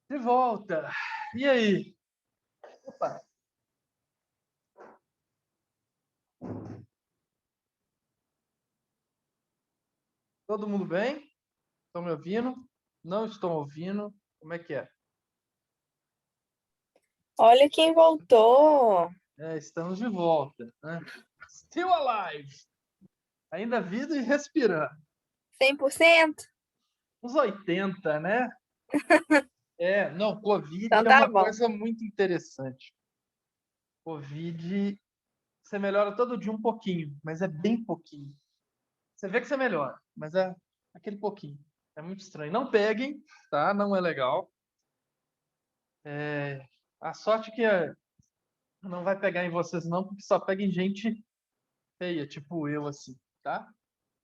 De volta. E aí? Opa. Todo mundo bem? Estão me ouvindo? Não estão ouvindo? Como é que é? Olha quem voltou. Estamos de volta, né? Still alive. Ainda vivo e respirando. 100%? Uns 80, né? Não, Covid Então é tá uma bom. coisa muito interessante. Covid, você melhora todo dia um pouquinho, mas é bem pouquinho. Você vê que você melhora, mas é aquele pouquinho. É muito estranho. Não peguem, tá? Não é legal. A sorte que não vai pegar em vocês não, porque só pega em gente feia, tipo eu, assim, tá?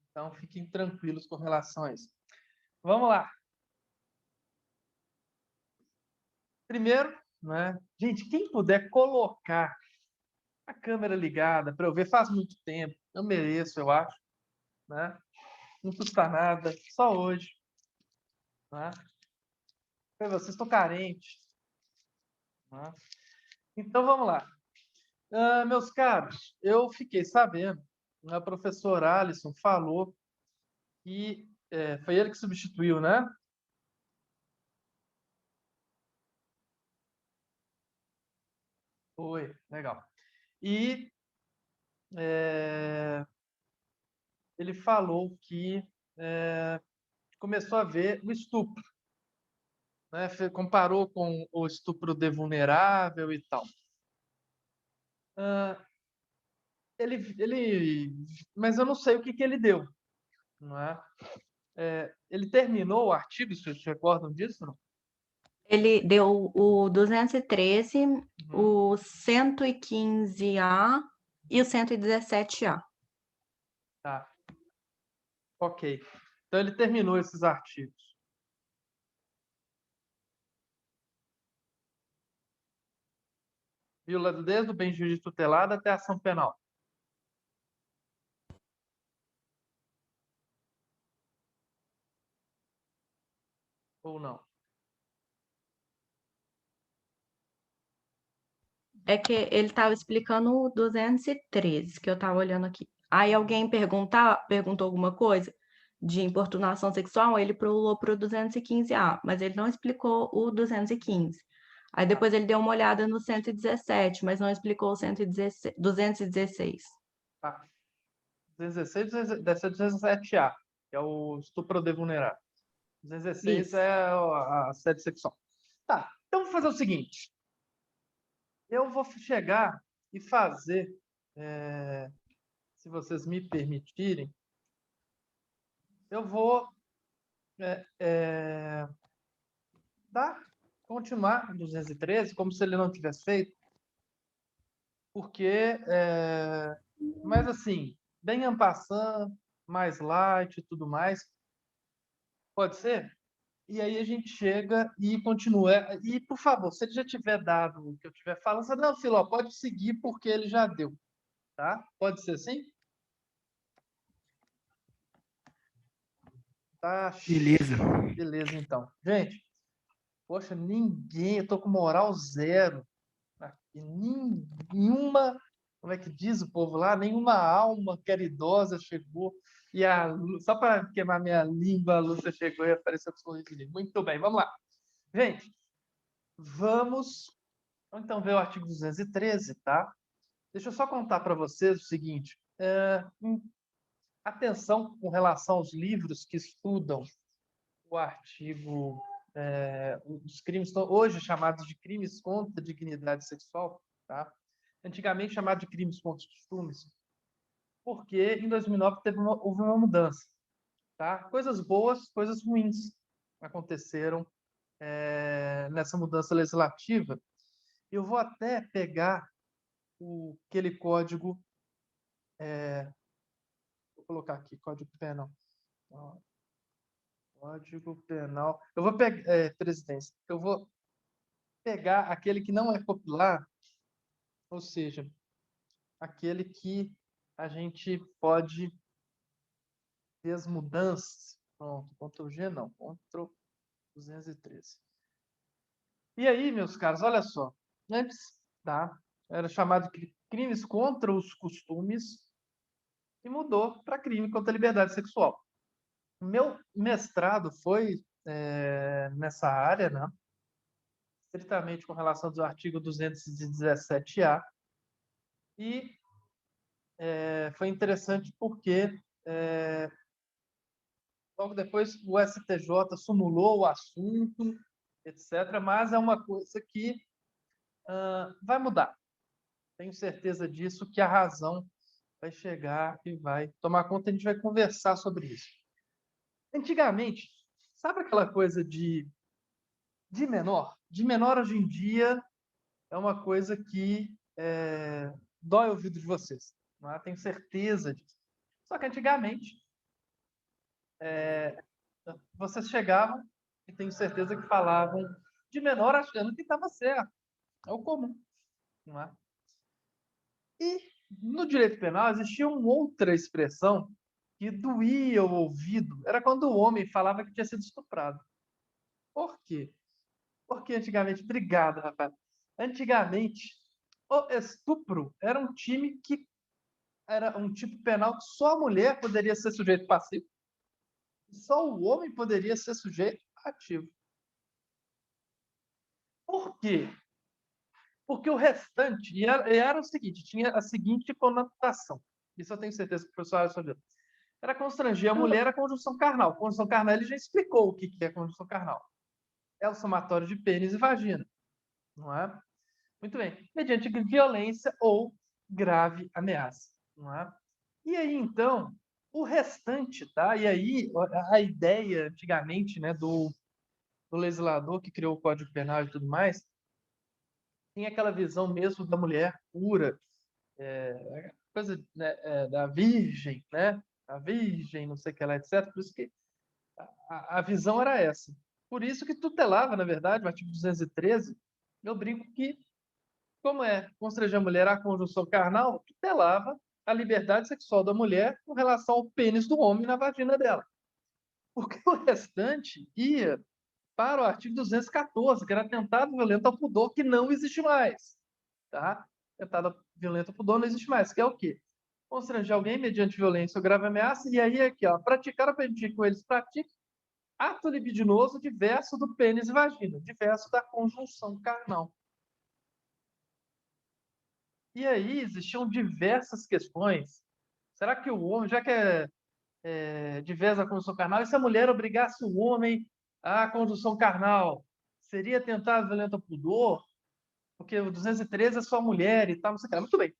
Então fiquem tranquilos com relação a isso. Vamos lá. Primeiro, né? Gente, quem puder colocar a câmera ligada para eu ver, faz muito tempo, eu mereço, eu acho, né? Não custa nada, só hoje, né? Vocês estão carentes, né? Então vamos lá. Meus caros, eu fiquei sabendo, a professora Alisson falou que foi ele que substituiu, né? Foi, legal. E é, ele falou que começou a ver o estupro, né? Comparou com o estupro de vulnerável e tal. Ah, mas eu não sei o que que ele deu, não é? Ele terminou o artigo, vocês se recordam disso? Não? Ele deu o 213, Uhum. o 115A e o 117A. Tá, ok. Então ele terminou esses artigos. Viu? Desde o bem jurídico tutelado até a ação penal. Ou não? É que ele estava explicando o 213, que eu estava olhando aqui. Aí alguém perguntou alguma coisa de importunação sexual, ele pulou para o 215A, mas ele não explicou o 215. Aí Tá. depois ele deu uma olhada no 117, mas não explicou o 116, 216. Tá. 216 deve ser 217A, que é o estupro de vulnerável. 216 Isso. é a assédio sexual. Tá, então vou fazer o seguinte. Eu vou chegar e fazer, se vocês me permitirem, eu vou é, é, continuar no 213, como se ele não tivesse feito, porque, mas assim, bem en passant, mais light e tudo mais, pode ser? E aí a gente chega e continua. E, por favor, se ele já tiver dado o que eu tiver falando, você, não, Filó, pode seguir porque ele já deu, tá? Pode ser assim? Tá. Beleza. Beleza, então. Gente, poxa, ninguém, eu tô com moral zero aqui, nenhuma, como é que diz o povo lá? Nenhuma alma caridosa chegou. E só para queimar minha língua, a Lúcia chegou e apareceu com o sorriso. Muito bem, vamos lá. Gente, vamos então ver o artigo 213, tá? Deixa eu só contar para vocês o seguinte: atenção com relação aos livros que estudam o artigo, os crimes, hoje chamados de crimes contra a dignidade sexual, tá? Antigamente chamado de crimes contra os costumes, porque em 2009 houve uma mudança, tá? Coisas boas, coisas ruins aconteceram nessa mudança legislativa. Eu vou até pegar aquele código. Vou colocar aqui, Código Penal. Código Penal. Eu vou pegar, presidência. Eu vou pegar aquele que não é popular, ou seja, aquele que a gente pode ter as mudanças. Pronto, Ctrl G não, Ctrl 213. E aí, meus caros, olha só. Antes, tá? Era chamado de crimes contra os costumes e mudou para crime contra a liberdade sexual. O meu mestrado foi nessa área, né? Estritamente com relação ao artigo 217-A. E foi interessante porque logo depois o STJ sumulou o assunto, etc. Mas é uma coisa que vai mudar. Tenho certeza disso, que a razão vai chegar e vai tomar conta. A gente vai conversar sobre isso. Antigamente, sabe aquela coisa de menor? De menor hoje em dia é uma coisa que dói o ouvido de vocês. Não é? Tenho certeza disso. Só que antigamente, vocês chegavam e tenho certeza que falavam de menor achando que estava certo. É o comum. Não é? E no direito penal existia uma outra expressão que doía o ouvido. Era quando o homem falava que tinha sido estuprado. Por quê? Porque antigamente, obrigado, rapaz. Antigamente, o estupro era um time que era um tipo penal que só a mulher poderia ser sujeito passivo e só o homem poderia ser sujeito ativo. Por quê? Porque o restante, e era o seguinte, tinha a seguinte conotação. Isso eu tenho certeza que o professor Alisson viu. Era constranger a mulher à conjunção carnal. Conjunção carnal, ele já explicou o que é conjunção carnal. É o somatório de pênis e vagina, não é? Muito bem. Mediante violência ou grave ameaça, não é? E aí, então, o restante, tá? E aí, a ideia, antigamente, né, do legislador que criou o Código Penal e tudo mais, tinha aquela visão mesmo da mulher pura, coisa, né, da virgem, né? A virgem, não sei o que lá, etc. Por isso que a visão era essa. Por isso que tutelava, na verdade, o artigo 213, eu brinco que, como constranger a mulher à conjunção carnal, tutelava a liberdade sexual da mulher com relação ao pênis do homem na vagina dela. Porque o restante ia para o artigo 214, que era atentado violento ao pudor, que não existe mais. Tá? Atentado violento ao pudor não existe mais, que é o quê? Constranger alguém mediante violência ou grave ameaça, e aí aqui, ó, praticar ou permitir que eles pratiquem ato libidinoso diverso do pênis e vagina, diverso da conjunção carnal. E aí existiam diversas questões. Será que o homem, já que diverso da conjunção carnal, e se a mulher obrigasse o homem à conjunção carnal, seria tentado violento ao pudor? Porque o 213 é só mulher e tal, não sei o que. Muito bem.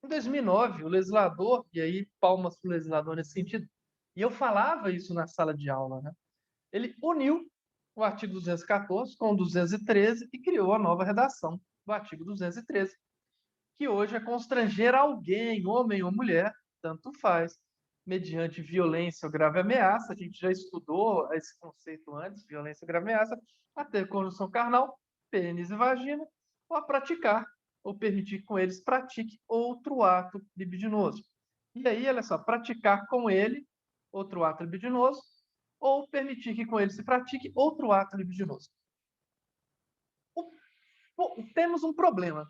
Em 2009, o legislador, e aí palmas para o legislador nesse sentido, e eu falava isso na sala de aula, né? Ele uniu o artigo 214 com o 213 e criou a nova redação do artigo 213, que hoje é constranger alguém, homem ou mulher, tanto faz, mediante violência ou grave ameaça. A gente já estudou esse conceito antes, violência ou grave ameaça, a ter conjunção carnal, pênis e vagina, ou a praticar, ou permitir que com eles pratique outro ato libidinoso. E aí, olha só, praticar com ele outro ato libidinoso, ou permitir que com ele se pratique outro ato libidinoso. Temos um problema.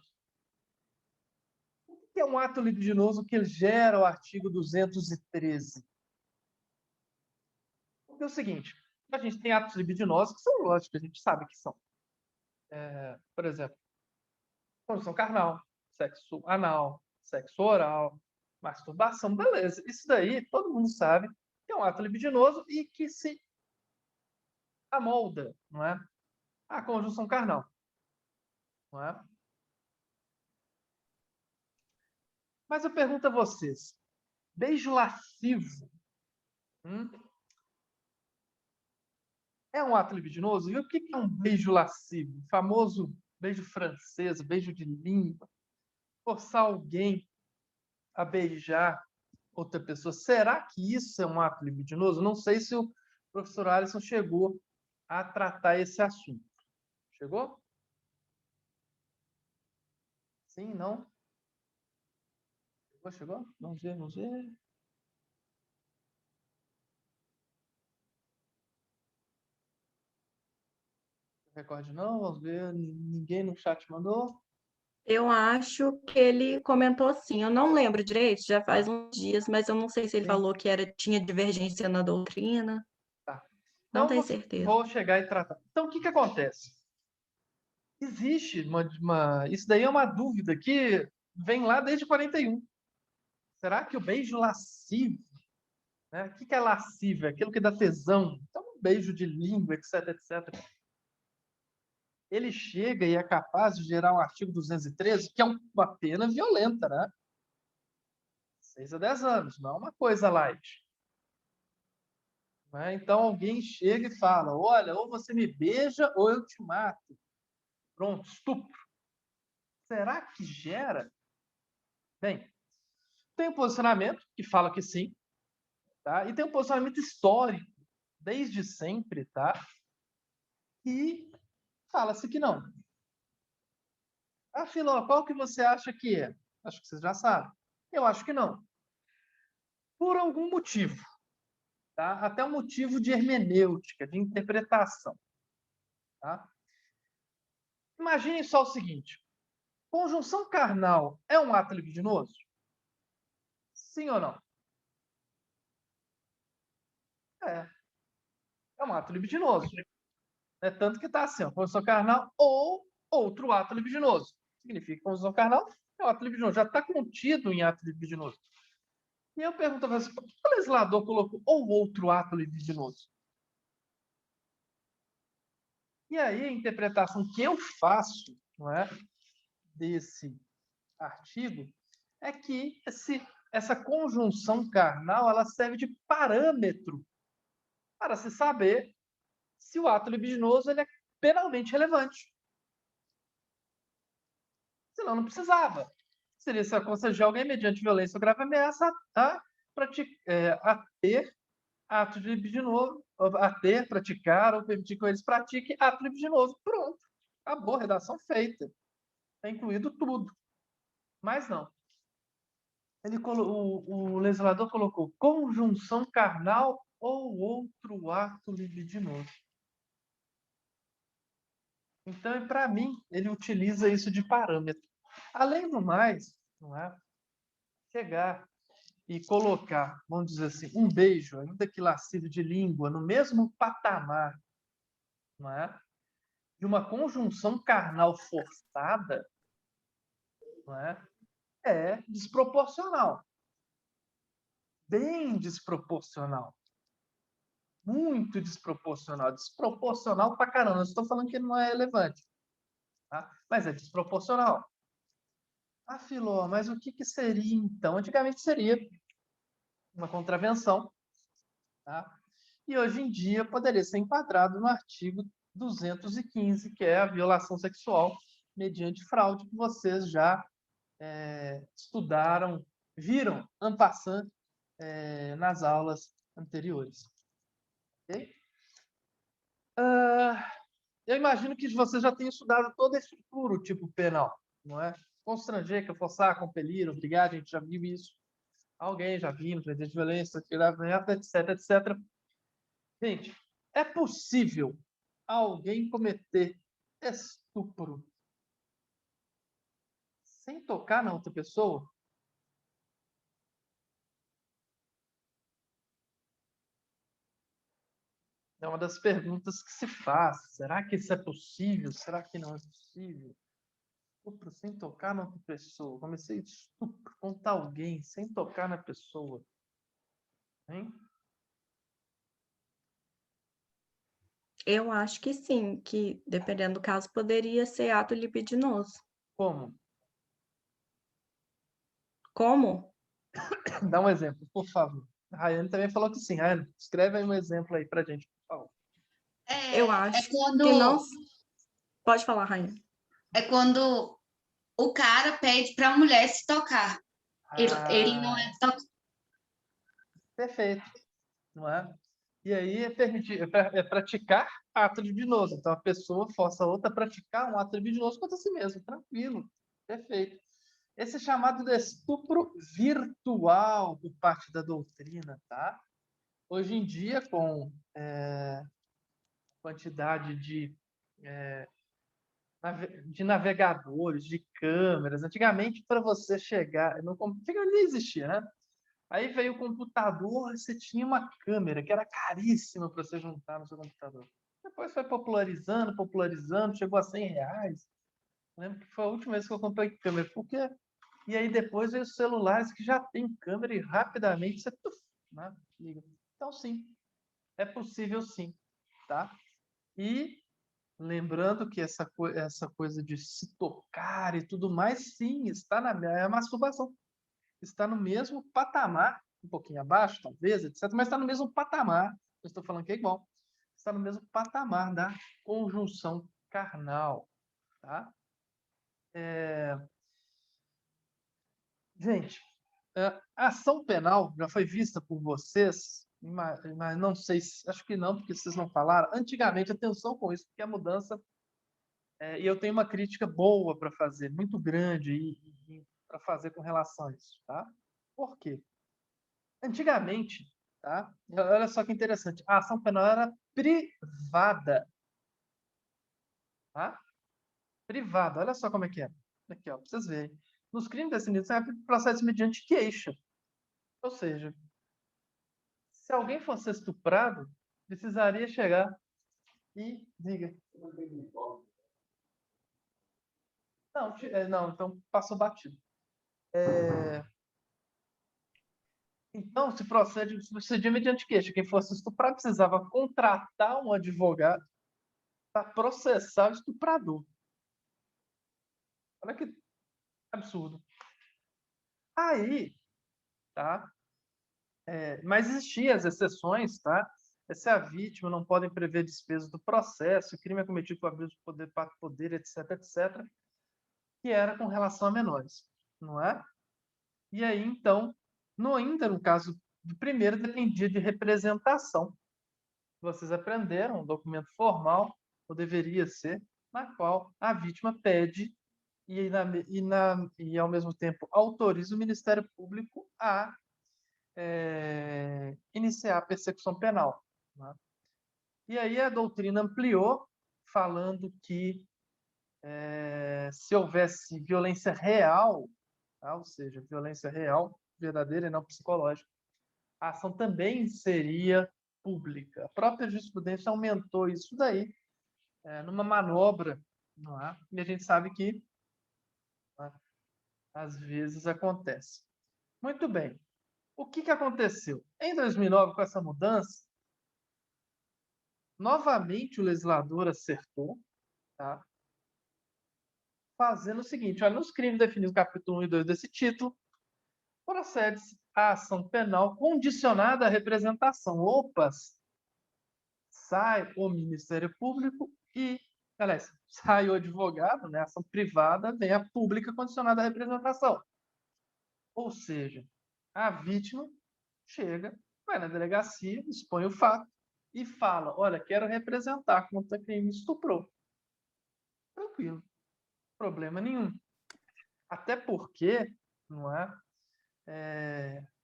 O que é um ato libidinoso que gera o artigo 213? Porque é o seguinte, a gente tem atos libidinosos que são lógicos, a gente sabe que são. Por exemplo, conjunção carnal, sexo anal, sexo oral, masturbação, beleza. Isso daí todo mundo sabe que é um ato libidinoso e que se amolda, não é? A conjunção carnal, não é? Mas eu pergunto a vocês, beijo lascivo, é um ato libidinoso? E o que é um beijo lascivo? O famoso beijo francês, beijo de língua. Forçar alguém a beijar outra pessoa. Será que isso é um ato libidinoso? Não sei se o professor Alisson chegou a tratar esse assunto. Chegou? Sim, não? Chegou? Vamos ver, vamos ver. Recorde não, vamos ver. Ninguém no chat mandou. Eu acho que ele comentou sim. Eu não lembro direito, já faz uns dias, mas eu não sei se ele Sim. falou que tinha divergência na doutrina. Tá. Não Então, tenho certeza. vou chegar e tratar. Então, o que acontece? Existe isso daí é uma dúvida que vem lá desde 41. Será que o beijo lascivo, né? O que é lascivo? É aquilo que dá tesão. Então, um beijo de língua, etc, etc. Ele chega e é capaz de gerar um artigo 213, que é uma pena violenta, né? 6 a 10 anos, não é uma coisa light. Né? Então, alguém chega e fala, olha, ou você me beija ou eu te mato. Pronto, estupro. Será que gera? Bem, tem um posicionamento que fala que sim, tá? E tem um posicionamento histórico, desde sempre, tá? E fala-se que não. Ah, Filó, qual que você acha que é? Acho que vocês já sabem. Eu acho que não. Por algum motivo, tá? Até um motivo de hermenêutica, de interpretação, tá? Imagine só o seguinte: conjunção carnal é um ato libidinoso? Sim ou não? É. É um ato libidinoso. É tanto que está assim, ó, conjunção carnal ou outro ato libidinoso. Significa que conjunção carnal é um ato libidinoso. Já está contido em ato libidinoso. E eu pergunto a você, por que o legislador colocou ou outro ato libidinoso? E aí a interpretação que eu faço, não é, desse artigo é que essa conjunção carnal ela serve de parâmetro para se saber se o ato libidinoso ele é penalmente relevante. Senão não precisava. Seria se aconselhar alguém mediante violência ou grave ameaça a ter ato libidinoso, a ter, praticar ou permitir que eles pratiquem ato libidinoso. Pronto. Acabou, redação feita. Está incluído tudo. Mas não. O legislador colocou conjunção carnal ou outro ato libidinoso. Então, para mim, ele utiliza isso de parâmetro. Além do mais, não é? Chegar e colocar, vamos dizer assim, um beijo, ainda que lascivo de língua, no mesmo patamar, não é? De uma conjunção carnal forçada, não é? É desproporcional. Bem desproporcional. Muito desproporcional. Desproporcional pra caramba. Eu estou falando que não é relevante. Tá? Mas é desproporcional. Ah, Filó, mas o que seria então? Antigamente seria uma contravenção, tá? E hoje em dia poderia ser enquadrado no artigo 215, que é a violação sexual mediante fraude, que vocês já estudaram, viram en passant nas aulas anteriores. Okay? Eu imagino que você já tenha estudado toda a estrutura, o tipo penal, não é? Constranger, que forçar, compelir, obrigar, a gente já viu isso. Alguém já viu, de violência, etc, etc. Gente, é possível alguém cometer estupro sem tocar na outra pessoa? É uma das perguntas que se faz. Será que isso é possível? Será que não é possível? Estupro sem tocar na outra pessoa. Comecei estupro contra alguém sem tocar na pessoa. Hein? Eu acho que sim, que dependendo do caso poderia ser ato libidinoso. Como? Como? Dá um exemplo, por favor. A Rayane também falou que sim. Rayane, escreve aí um exemplo aí pra gente, por favor. Eu É acho quando, que não. Pode falar, Rainha. é quando o cara pede para a mulher se tocar. Ele não é Perfeito, não é? E aí é praticar ato libidinoso. Então a pessoa força a outra a praticar um ato libidinoso contra si mesmo. Tranquilo, perfeito. Esse é chamado de estupro virtual por parte da doutrina, tá? Hoje em dia, com quantidade de de navegadores, de câmeras. Antigamente, para você chegar, não existia, né? Aí veio o computador, você tinha uma câmera que era caríssima para você juntar no seu computador. Depois foi popularizando, popularizando, chegou a R$ 100. Lembro que foi a última vez que eu comprei câmera. Porque... E aí depois veio os celulares que já tem câmera e rapidamente você né, liga. Então, sim, é possível sim, tá? E lembrando que essa coisa de se tocar e tudo mais, sim, está é a masturbação. Está no mesmo patamar, um pouquinho abaixo, talvez, etc., mas está no mesmo patamar. Eu estou falando que é igual. Está no mesmo patamar da conjunção carnal, tá? Gente, a ação penal já foi vista por vocês, mas não sei, acho que não, porque vocês não falaram. Antigamente, atenção com isso, porque a mudança, e eu tenho uma crítica boa para fazer, muito grande, para fazer com relação a isso, tá? Por quê? Antigamente, tá? Olha só que interessante, a ação penal era privada, tá? Privada, olha só como é que é. Aqui, ó, para vocês verem. Nos crimes definidos, é processo mediante queixa. Ou seja, se alguém fosse estuprado, precisaria chegar e diga. Não, não, então passou batido. Então, se procedia mediante queixa. Quem fosse estuprado precisava contratar um advogado para processar o estuprador. Olha que absurdo. Aí, tá? Mas existiam as exceções, tá? Se a vítima não podem prever despesas do processo, o crime é cometido por abuso de poder, para poder, etc., etc., que era com relação a menores, não é? E aí, então, ainda no caso do primeiro, dependia de representação. Vocês aprenderam um documento formal, ou deveria ser, na qual a vítima pede e ao mesmo tempo autoriza o Ministério Público a iniciar a persecução penal. Né? E aí a doutrina ampliou, falando que se houvesse violência real, tá? Ou seja, violência real, verdadeira e não psicológica, a ação também seria pública. A própria jurisprudência aumentou isso daí numa manobra, não é? E a gente sabe que às vezes acontece. Muito bem. O que aconteceu? Em 2009, com essa mudança, novamente o legislador acertou, tá? Fazendo o seguinte, olha, nos crimes definidos no capítulo 1 e 2 desse título, procede-se a ação penal condicionada à representação. Opas! Sai o Ministério Público e, aliás, sai o advogado, né? Ação privada, vem a pública condicionada à representação. Ou seja, a vítima chega, vai na delegacia, expõe o fato e fala, olha, quero representar contra quem me estuprou. Tranquilo, problema nenhum. Até porque, não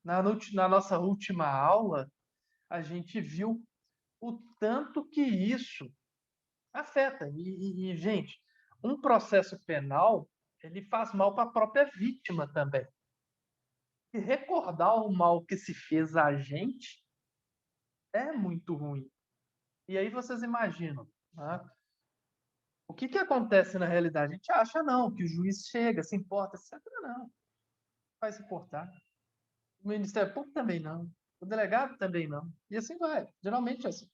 na nossa última aula, a gente viu o tanto que isso afeta. Gente, um processo penal, ele faz mal para a própria vítima também. E recordar o mal que se fez a gente é muito ruim. E aí vocês imaginam, né? O que acontece na realidade? A gente acha não, que o juiz chega, se importa, etc. Não, vai se importar. O Ministério Público também não. O delegado também não. E assim vai. Geralmente é assim.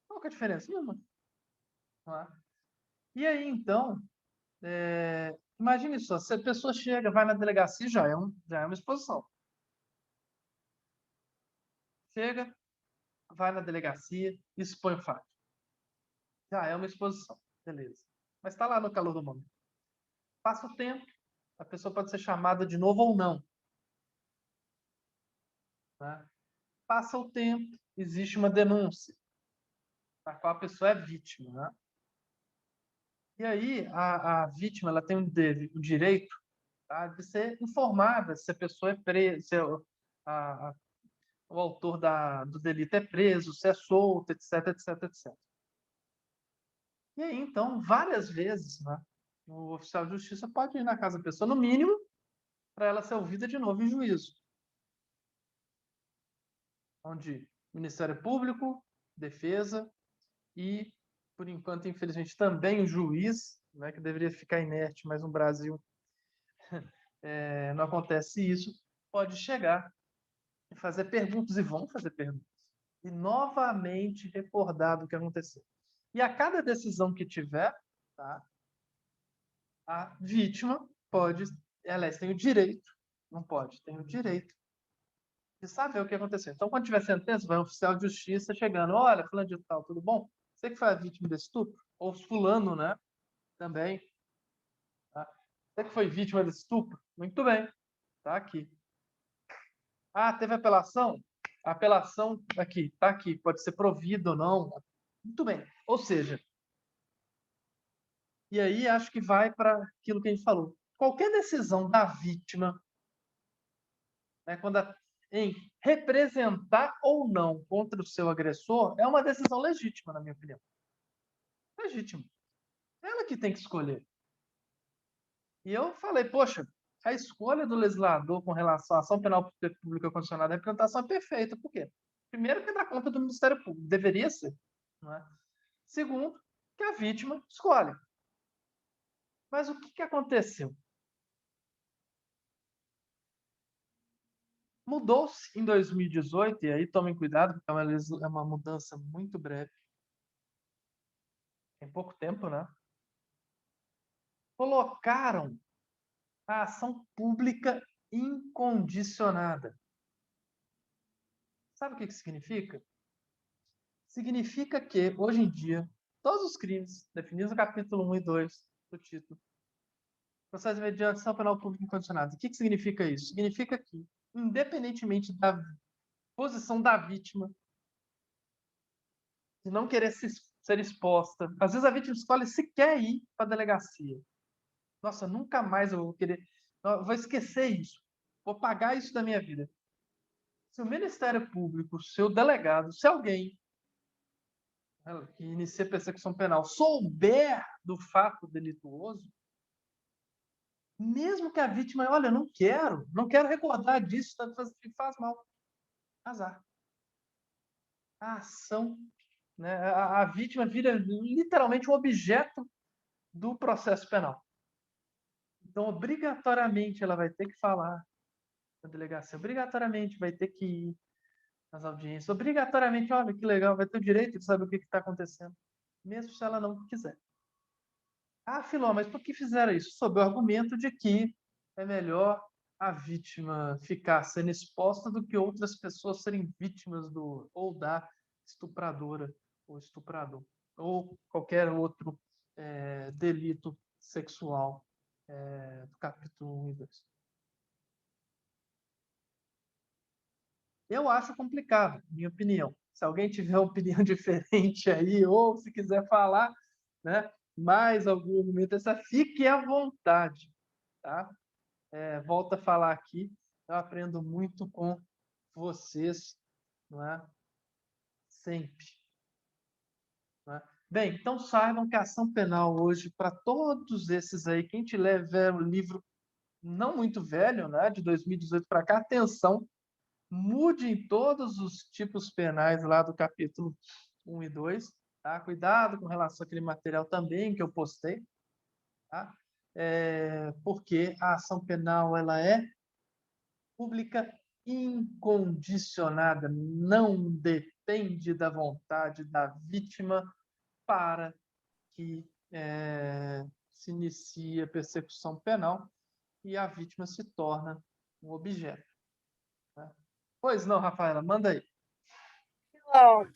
Qual que é a diferença? Nenhuma. Não é? E aí, então, imagine só, se a pessoa chega, vai na delegacia, já é uma exposição. Chega, vai na delegacia, expõe o fato. Já é uma exposição. Beleza. Mas está lá no calor do momento. Passa o tempo, a pessoa pode ser chamada de novo ou não. Né? Passa o tempo, existe uma denúncia, na qual a pessoa é vítima. Né? E aí, a vítima ela tem o direito, tá, de ser informada se a pessoa é presa, se o autor do delito é preso, se é solto, etc, etc, etc. E aí, então, várias vezes, né, o oficial de justiça pode ir na casa da pessoa, no mínimo, para ela ser ouvida de novo em juízo, onde Ministério Público, defesa e, por enquanto, infelizmente, também o juiz, né, que deveria ficar inerte, mas no Brasil não acontece isso, pode chegar e fazer perguntas, e vão fazer perguntas, e novamente recordar do que aconteceu. E a cada decisão que tiver, tá, a vítima pode, aliás, tem o direito, não pode, tem o direito de saber o que aconteceu. Então, quando tiver sentença, vai um oficial de justiça chegando, olha, fulano de tal, tudo bom? Você que foi a vítima desse estupro? Ou fulano, né? Também. Tá? Você que foi vítima desse estupro? Muito bem, tá aqui. Ah, teve apelação? A apelação aqui, tá aqui, pode ser provida ou não. Muito bem. Ou seja, e aí acho que vai para aquilo que a gente falou. Qualquer decisão da vítima, né, em representar ou não contra o seu agressor, é uma decisão legítima, na minha opinião. Legítima. Ela que tem que escolher. E eu falei, poxa, a escolha do legislador com relação à ação penal pública condicionada à representação é perfeita. Por quê? Primeiro, que dá conta do Ministério Público. Deveria ser. Não é? Segundo, que a vítima escolhe. Mas o que aconteceu? Mudou-se em 2018, e aí tomem cuidado, porque é uma mudança muito breve. Tem pouco tempo, né? Colocaram a ação pública incondicionada. Sabe o que significa? Significa que, hoje em dia, todos os crimes definidos no capítulo 1 e 2 do título, processo mediante ação penal pública incondicionada. O que significa isso? Significa que, independentemente da posição da vítima, de não querer ser exposta, às vezes a vítima escolhe sequer ir para a delegacia. Nossa, nunca mais eu vou querer, eu vou esquecer isso, vou pagar isso da minha vida. Se o Ministério Público, se o delegado, se alguém que inicia persecução penal souber do fato delituoso, mesmo que a vítima, olha, não quero recordar disso, faz mal. Azar. A ação, né, a vítima vira literalmente um objeto do processo penal. Então, obrigatoriamente, ela vai ter que falar na delegacia, obrigatoriamente vai ter que ir nas audiências, obrigatoriamente, olha que legal, vai ter o direito de saber o que está acontecendo, mesmo se ela não quiser. Ah, Filó, mas por que fizeram isso? Sob o argumento de que é melhor a vítima ficar sendo exposta do que outras pessoas serem vítimas ou da estupradora ou estuprador, ou qualquer outro delito sexual do capítulo 1 e 2. Eu acho complicado, minha opinião. Se alguém tiver uma opinião diferente aí, ou se quiser falar, né, mais algum argumento, fique à vontade, tá? Volto a falar aqui, eu aprendo muito com vocês, não é? Sempre. Não é? Bem, então saibam que a ação penal hoje, para todos esses aí, quem tiver o livro não muito velho, né, de 2018 para cá, atenção, mude em todos os tipos penais lá do capítulo 1 e 2, tá? Cuidado com relação àquele material também que eu postei, tá? Porque a ação penal ela é pública incondicionada, não depende da vontade da vítima para que se inicie a persecução penal e a vítima se torna um objeto. Né? Pois não, Rafaela, manda aí. Ó,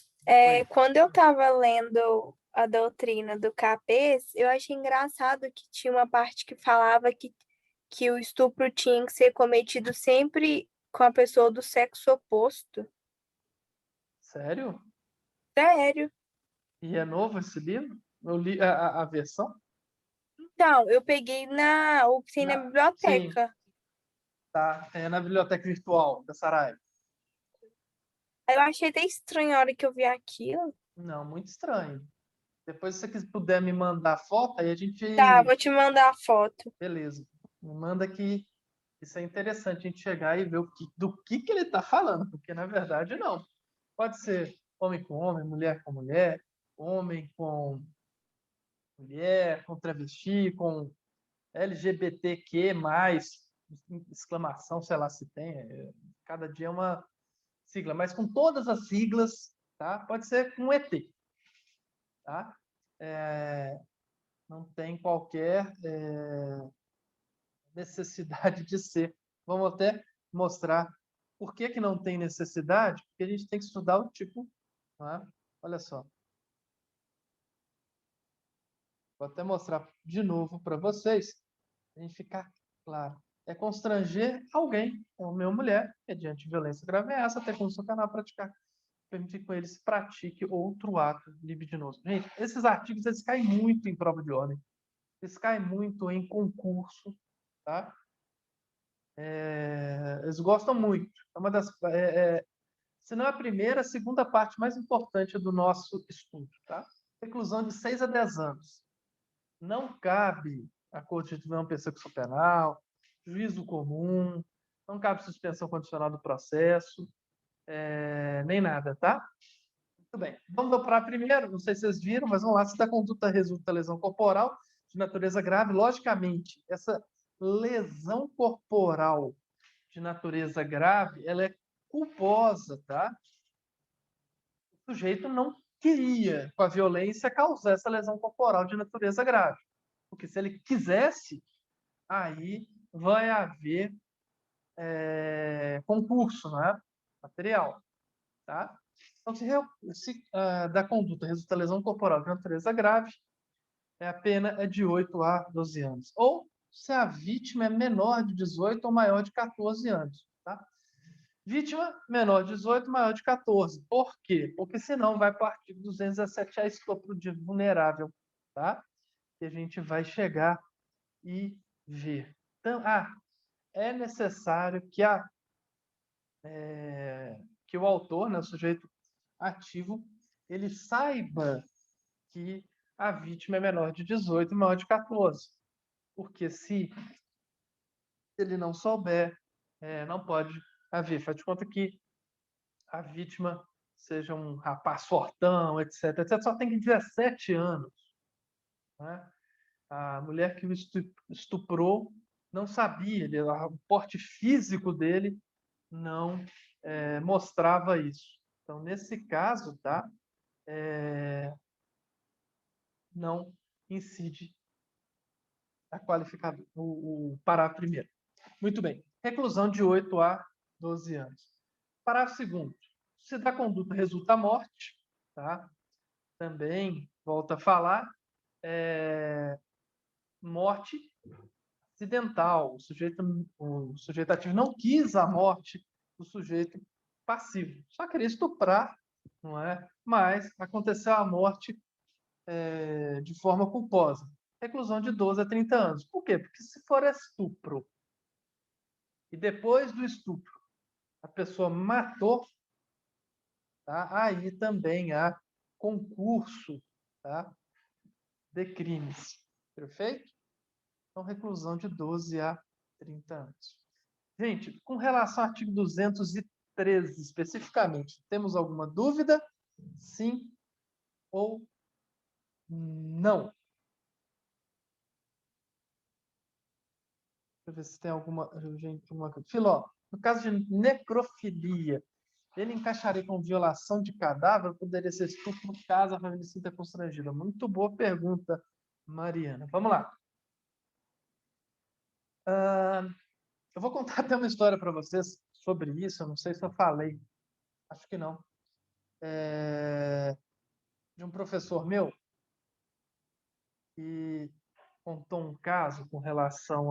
quando eu estava lendo a doutrina do CAPES, eu achei engraçado que tinha uma parte que falava que o estupro tinha que ser cometido sempre com a pessoa do sexo oposto. Sério? Sério? E é novo esse livro? Eu li a versão? Então, eu peguei o que tem na Sim, biblioteca. tá. É na biblioteca virtual da Saraiva. Aí eu achei até estranho a hora que eu vi aquilo. Não, muito estranho. Depois, se você puder me mandar a foto, aí a gente... Tá, vou te mandar a foto. Beleza. Me manda que isso é interessante, a gente chegar e ver do que ele está falando, porque, na verdade, não. Pode ser homem com homem, mulher com mulher, homem com mulher, com travesti, com LGBTQ+, exclamação, sei lá se tem, cada dia é uma sigla, mas com todas as siglas, tá? Pode ser com ET, tá? Não tem qualquer necessidade de ser. Vamos até mostrar por que não tem necessidade, porque a gente tem que estudar o tipo, tá? Olha só. Vou até mostrar de novo para vocês, para a gente ficar claro. É constranger alguém, homem ou mulher, mediante violência grave é essa, até com o seu canal praticar, permitir que com eles pratique outro ato libidinoso. Gente, esses artigos eles caem muito em prova de ordem, eles caem muito em concurso, tá? Eles gostam muito. É uma das, se não a primeira, a segunda parte mais importante do nosso estudo, tá? Reclusão de 6 a 10 anos. Não cabe acordo de não persecução penal, juízo comum, não cabe suspensão condicional do processo, nem nada, tá? Muito bem. Vamos para primeiro, não sei se vocês viram, mas vamos lá. Se da conduta resulta lesão corporal de natureza grave, logicamente, essa lesão corporal de natureza grave, ela é culposa, tá? O sujeito não queria, com a violência, causar essa lesão corporal de natureza grave. Porque se ele quisesse, aí vai haver concurso, né? Material, tá? Então, se da conduta resulta lesão corporal de natureza grave, a pena é de 8 a 12 anos. Ou se a vítima é menor de 18 ou maior de 14 anos, tá? Vítima, menor de 18, maior de 14. Por quê? Porque senão vai para o artigo 217, a estupro de vulnerável, tá? Que a gente vai chegar e ver. Então, é necessário que o autor, né, o sujeito ativo, ele saiba que a vítima é menor de 18 e maior de 14. Porque se ele não souber, não pode haver. Faz de conta que a vítima seja um rapaz fortão, etc, etc. Só tem 17 anos. Né? A mulher que o estuprou não sabia, o porte físico dele não mostrava isso. Então, nesse caso, tá? Não incide a qualificador, o parágrafo primeiro. Muito bem. Reclusão de 8 a 12 anos. Parágrafo segundo. Se da conduta resulta a morte, tá? Também, volta a falar, morte acidental. O sujeito ativo não quis a morte do sujeito passivo. Só queria estuprar, não é? Mas aconteceu a morte de forma culposa. Reclusão de 12 a 30 anos. Por quê? Porque se for estupro e depois do estupro a pessoa matou, tá? Aí também há concurso, tá? De crimes. Perfeito? Então, reclusão de 12 a 30 anos. Gente, com relação ao artigo 213 especificamente, temos alguma dúvida? Sim ou não? Deixa eu ver se tem alguma... Filó, no caso de necrofilia, ele encaixaria com violação de cadáver ou poderia ser estupro caso a família se sinta constrangida? Muito boa pergunta, Mariana. Vamos lá. Eu vou contar até uma história para vocês sobre isso. Eu não sei se eu falei. Acho que não. De um professor meu que contou um caso com relação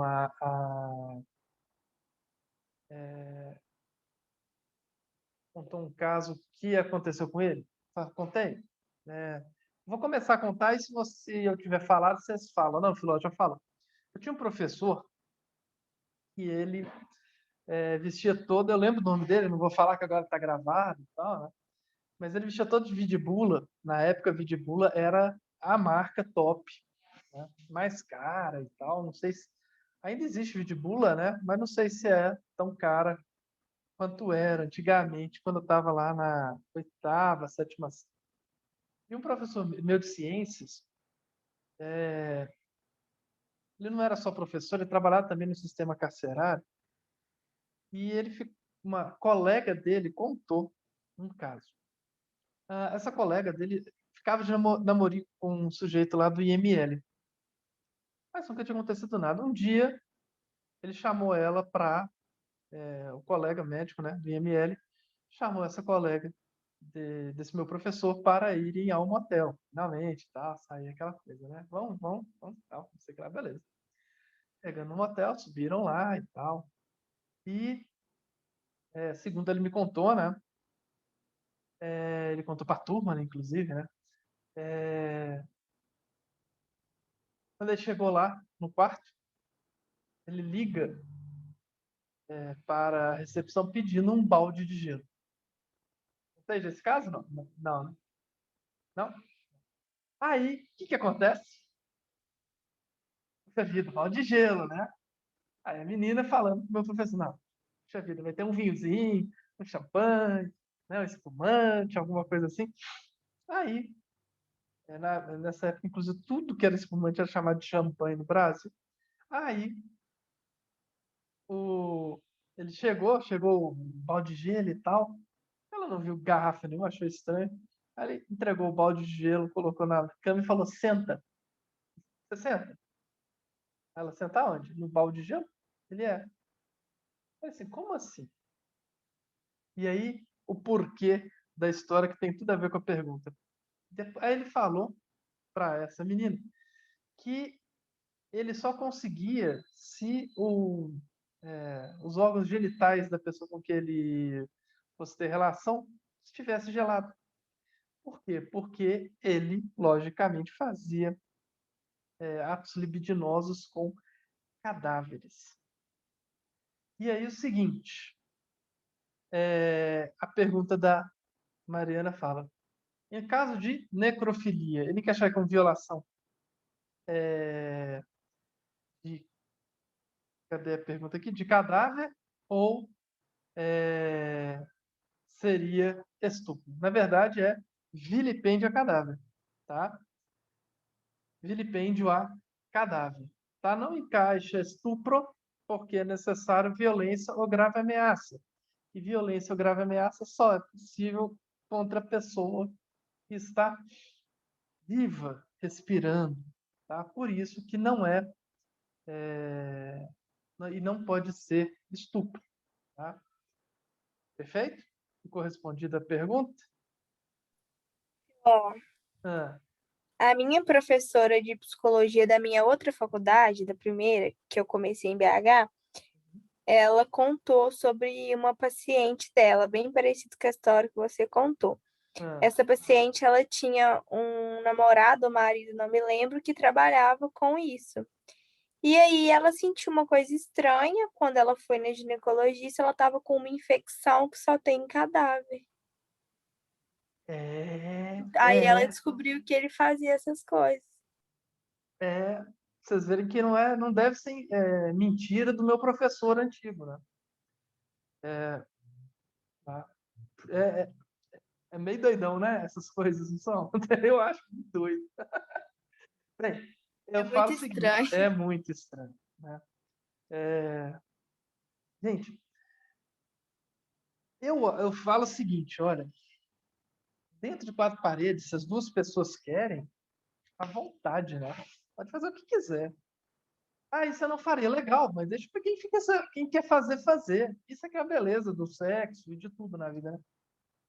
contou um caso que aconteceu com ele. Contei? Vou começar a contar e se eu tiver falado, vocês falam. Não, Filó, já falo. Eu tinha um professor que ele vestia todo, eu lembro o nome dele, não vou falar que agora está gravado e tal, né? Mas ele vestia todo de vidibula. Na época, vidibula era a marca top, né? Mais cara e tal. Não sei se ainda existe Vidibula, né? Mas não sei se é tão cara quanto era antigamente, quando eu estava lá na oitava, sétima. E um professor meu de ciências, ele não era só professor, ele trabalhava também no sistema carcerário. E uma colega dele contou um caso. Essa colega dele ficava de namorico com um sujeito lá do IML. Mas nunca tinha acontecido nada. Um dia, ele chamou ela para... o colega médico, né, do IML, chamou essa colega desse meu professor para irem ao motel. Finalmente, tá, sair aquela coisa, né? Vamos, tal, não sei o que lá, beleza. Chegando no motel, subiram lá e tal. E, segundo ele me contou, né? Ele contou para a turma, né, inclusive, né? Quando ele chegou lá no quarto, ele liga para a recepção pedindo um balde de gelo. Não seja esse caso? Não. Não, né? Não? Aí, o que acontece? Puxa vida, balde de gelo, né? Aí a menina falando pro meu professor, não, puxa vida, vai ter um vinhozinho, um champanhe, né, um espumante, alguma coisa assim. Aí, nessa época, inclusive, tudo que era espumante era chamado de champanhe no Brasil. Aí, o, ele chegou o balde de gelo e tal. Ela não viu garrafa nenhuma, achou estranho. Aí ele entregou o balde de gelo, colocou na cama e falou, senta. Você senta? Ela, senta onde? No balde de gelo? Ele é. Eu falei assim, como assim? E aí, o porquê da história que tem tudo a ver com a pergunta. Aí ele falou para essa menina que ele só conseguia se os órgãos genitais da pessoa com que ele fosse ter relação estivesse gelado. Por quê? Porque ele, logicamente, fazia atos libidinosos com cadáveres. E aí o seguinte, a pergunta da Mariana fala, em caso de necrofilia, ele quer achar que é uma violação de, cadê a pergunta aqui? De cadáver ou seria estupro? Na verdade, é vilipêndio a cadáver, tá? Vilipêndio a cadáver, tá? Não encaixa estupro porque é necessário violência ou grave ameaça. E violência ou grave ameaça só é possível contra a pessoa que está viva, respirando, tá? Por isso que não e não pode ser estupro, tá? Perfeito? Ficou respondida a pergunta? Ó, Ah, a minha professora de psicologia da minha outra faculdade, da primeira, que eu comecei em BH, ela contou sobre uma paciente dela, bem parecido com a história que você contou. ah. Essa paciente, ela tinha um namorado ou marido, não me lembro, que trabalhava com isso. E aí ela sentiu uma coisa estranha quando ela foi na ginecologista, ela estava com uma infecção que só tem em cadáver. É, Aí ela é, descobriu que ele fazia essas coisas. é. Vocês verem que não deve ser mentira do meu professor antigo, né? Tá? É, é, é meio doidão, né? Essas coisas, não são? Eu acho muito doido. Bem, É eu falo muito o seguinte, estranho. é muito estranho, né? Gente, eu falo o seguinte, olha, dentro de quatro paredes, se as duas pessoas querem, à vontade, né? Pode fazer o que quiser. Ah, isso eu não faria. Legal, mas deixa para quem quer fazer. Isso é que é a beleza do sexo e de tudo na vida, né?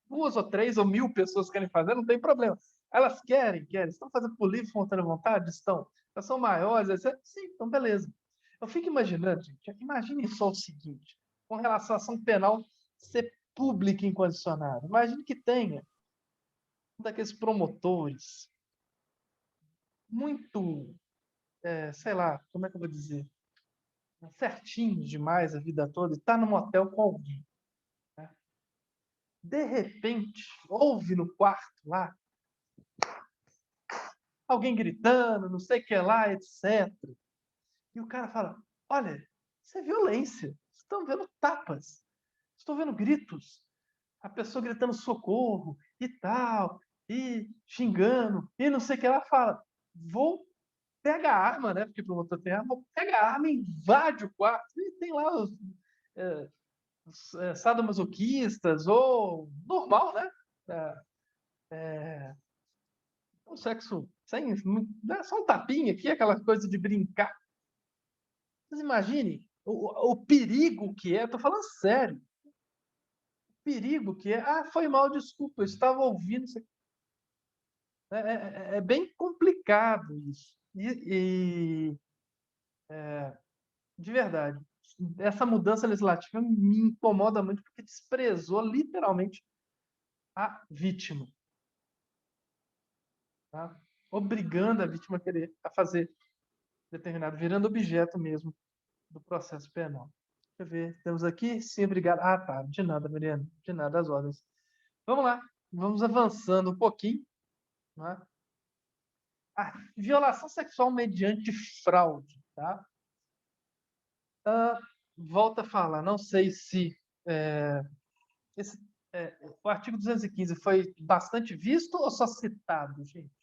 Duas ou três ou 1000 pessoas querem fazer, não tem problema. Elas querem. Estão fazendo por livre, espontânea vontade? Estão. Elas são maiores, etc. Sim, então beleza. Eu fico imaginando, gente, imagine só o seguinte, com relação à ação penal ser pública e incondicionada. Imagine que tenha um daqueles promotores muito, sei lá, como é que eu vou dizer? Certinho demais a vida toda e está num motel com alguém. Né? De repente, ouve no quarto lá alguém gritando, não sei o que lá, etc. E o cara fala, olha, isso é violência. Vocês estão vendo tapas, estão vendo gritos, a pessoa gritando socorro e tal, e xingando, e não sei o que lá, fala, vou pegar a arma, né? Porque o promotor tem arma, pega a arma, invade o quarto, e tem lá os sadomasoquistas, ou normal, né? O sexo sem, né, só um tapinha aqui, aquela coisa de brincar. Vocês imaginem o perigo que é, estou falando sério, o perigo que é, foi mal, desculpa, eu estava ouvindo isso aqui. É bem complicado isso. De verdade, essa mudança legislativa me incomoda muito porque desprezou literalmente a vítima, tá? Obrigando a vítima a fazer determinado, virando objeto mesmo do processo penal. Deixa eu ver, temos aqui, sim, obrigado. Tá, de nada, Mariana, de nada, as ordens. Vamos lá, vamos avançando um pouquinho, né? Violação sexual mediante fraude, tá? Volta a falar, não sei se esse, o artigo 215 foi bastante visto ou só citado, gente?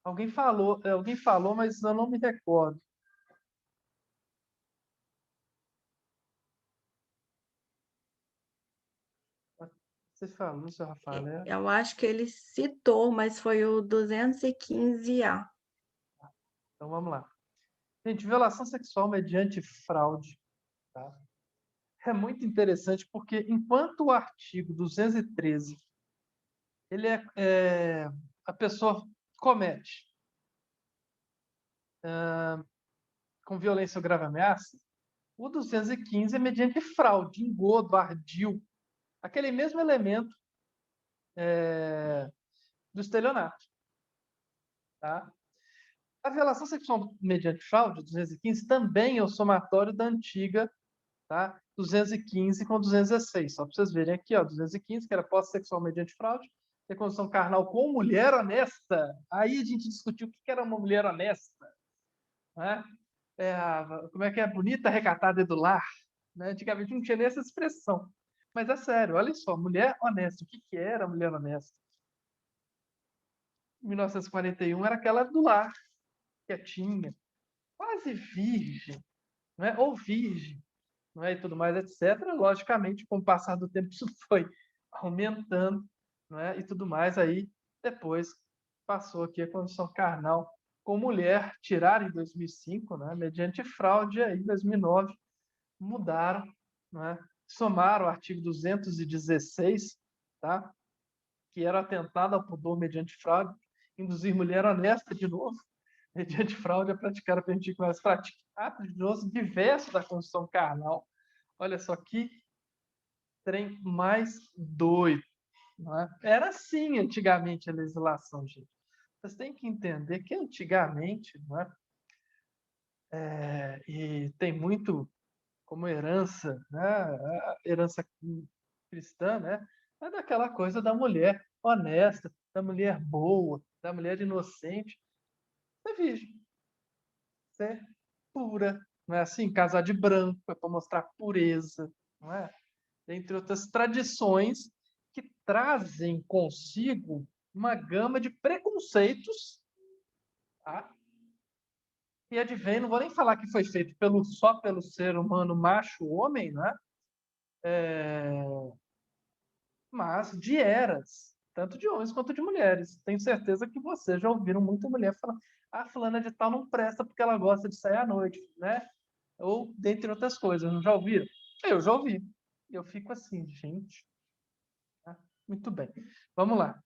Alguém falou, mas eu não me recordo. Você falou, seu Rafael? Eu acho que ele citou, mas foi o 215A. Então vamos lá. Gente, violação sexual mediante fraude, tá? É muito interessante porque enquanto o artigo 213 ele a pessoa comete com violência ou grave ameaça, o 215 é mediante fraude, engodo, ardil, aquele mesmo elemento do estelionato, tá? A violação sexual mediante fraude, 215, também é o somatório da antiga, tá? 215 com 216. Só para vocês verem aqui, ó, 215, que era posse sexual mediante fraude, tem condição carnal com mulher honesta. Aí a gente discutiu o que era uma mulher honesta, né? Como é que é? Bonita, recatada e do lar. Né? Antigamente não tinha nem essa expressão. Mas é sério, olha só, mulher honesta. O que era mulher honesta? Em 1941 era aquela do lar, quietinha, quase virgem, né? Ou virgem, não é? E tudo mais, etc. Logicamente, com o passar do tempo, isso foi aumentando, não é? E tudo mais. Aí, depois, passou aqui a condição carnal com mulher, tiraram em 2005, né? Mediante fraude, aí, em 2009, mudaram, não é? Somaram o artigo 216, tá? Que era atentado ao pudor mediante fraude, induzir mulher honesta de novo, mediante fraude, a praticar a permitir que elas pratiquem atos doloso diverso da condição carnal. Olha só que trem mais doido. Não é? Era assim antigamente a legislação, gente. Vocês têm que entender que antigamente, não é? E tem muito como herança, né? A herança cristã, né? É daquela coisa da mulher honesta, da mulher boa, da mulher inocente. Você virgem, ser pura, não é assim? Casar de branco é para mostrar pureza, não é? Entre outras tradições que trazem consigo uma gama de preconceitos, tá? E advém, não vou nem falar que foi feito só pelo ser humano macho, homem, né? Mas de eras, tanto de homens quanto de mulheres. Tenho certeza que vocês já ouviram muita mulher falar: fulana de tal não presta porque ela gosta de sair à noite, né? Ou dentre outras coisas, não já ouviram? Eu já ouvi. Eu fico assim, gente. Tá? Muito bem. Vamos lá.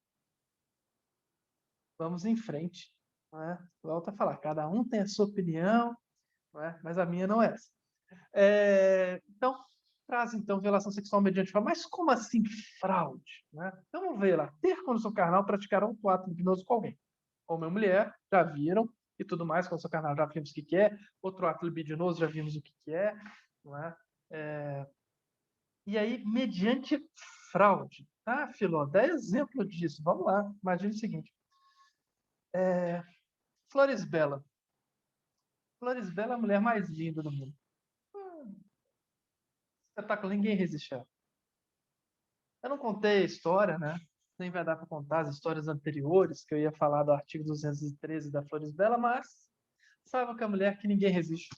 Vamos em frente. Né? Volta a falar, cada um tem a sua opinião, né? Mas a minha não é essa. Então, traz então violação sexual mediante fraude. Mas como assim fraude? Né? Então vamos ver lá. Ter condição carnal, praticar outro ato libidinoso com alguém. Homem ou mulher, já viram, e tudo mais, condição carnal, já vimos o que é. Outro ato libidinoso, já vimos o que é. Não é? E aí, mediante fraude. Tá, Filó? Dá exemplo disso. Vamos lá. Imagine o seguinte. Flores Bela. Flores Bela é a mulher mais linda do mundo. Espetáculo, ninguém resistiu. Eu não contei a história, né? Nem vai dar para contar as histórias anteriores, que eu ia falar do artigo 213 da Flores Bela, mas saiba que é a mulher que ninguém resiste.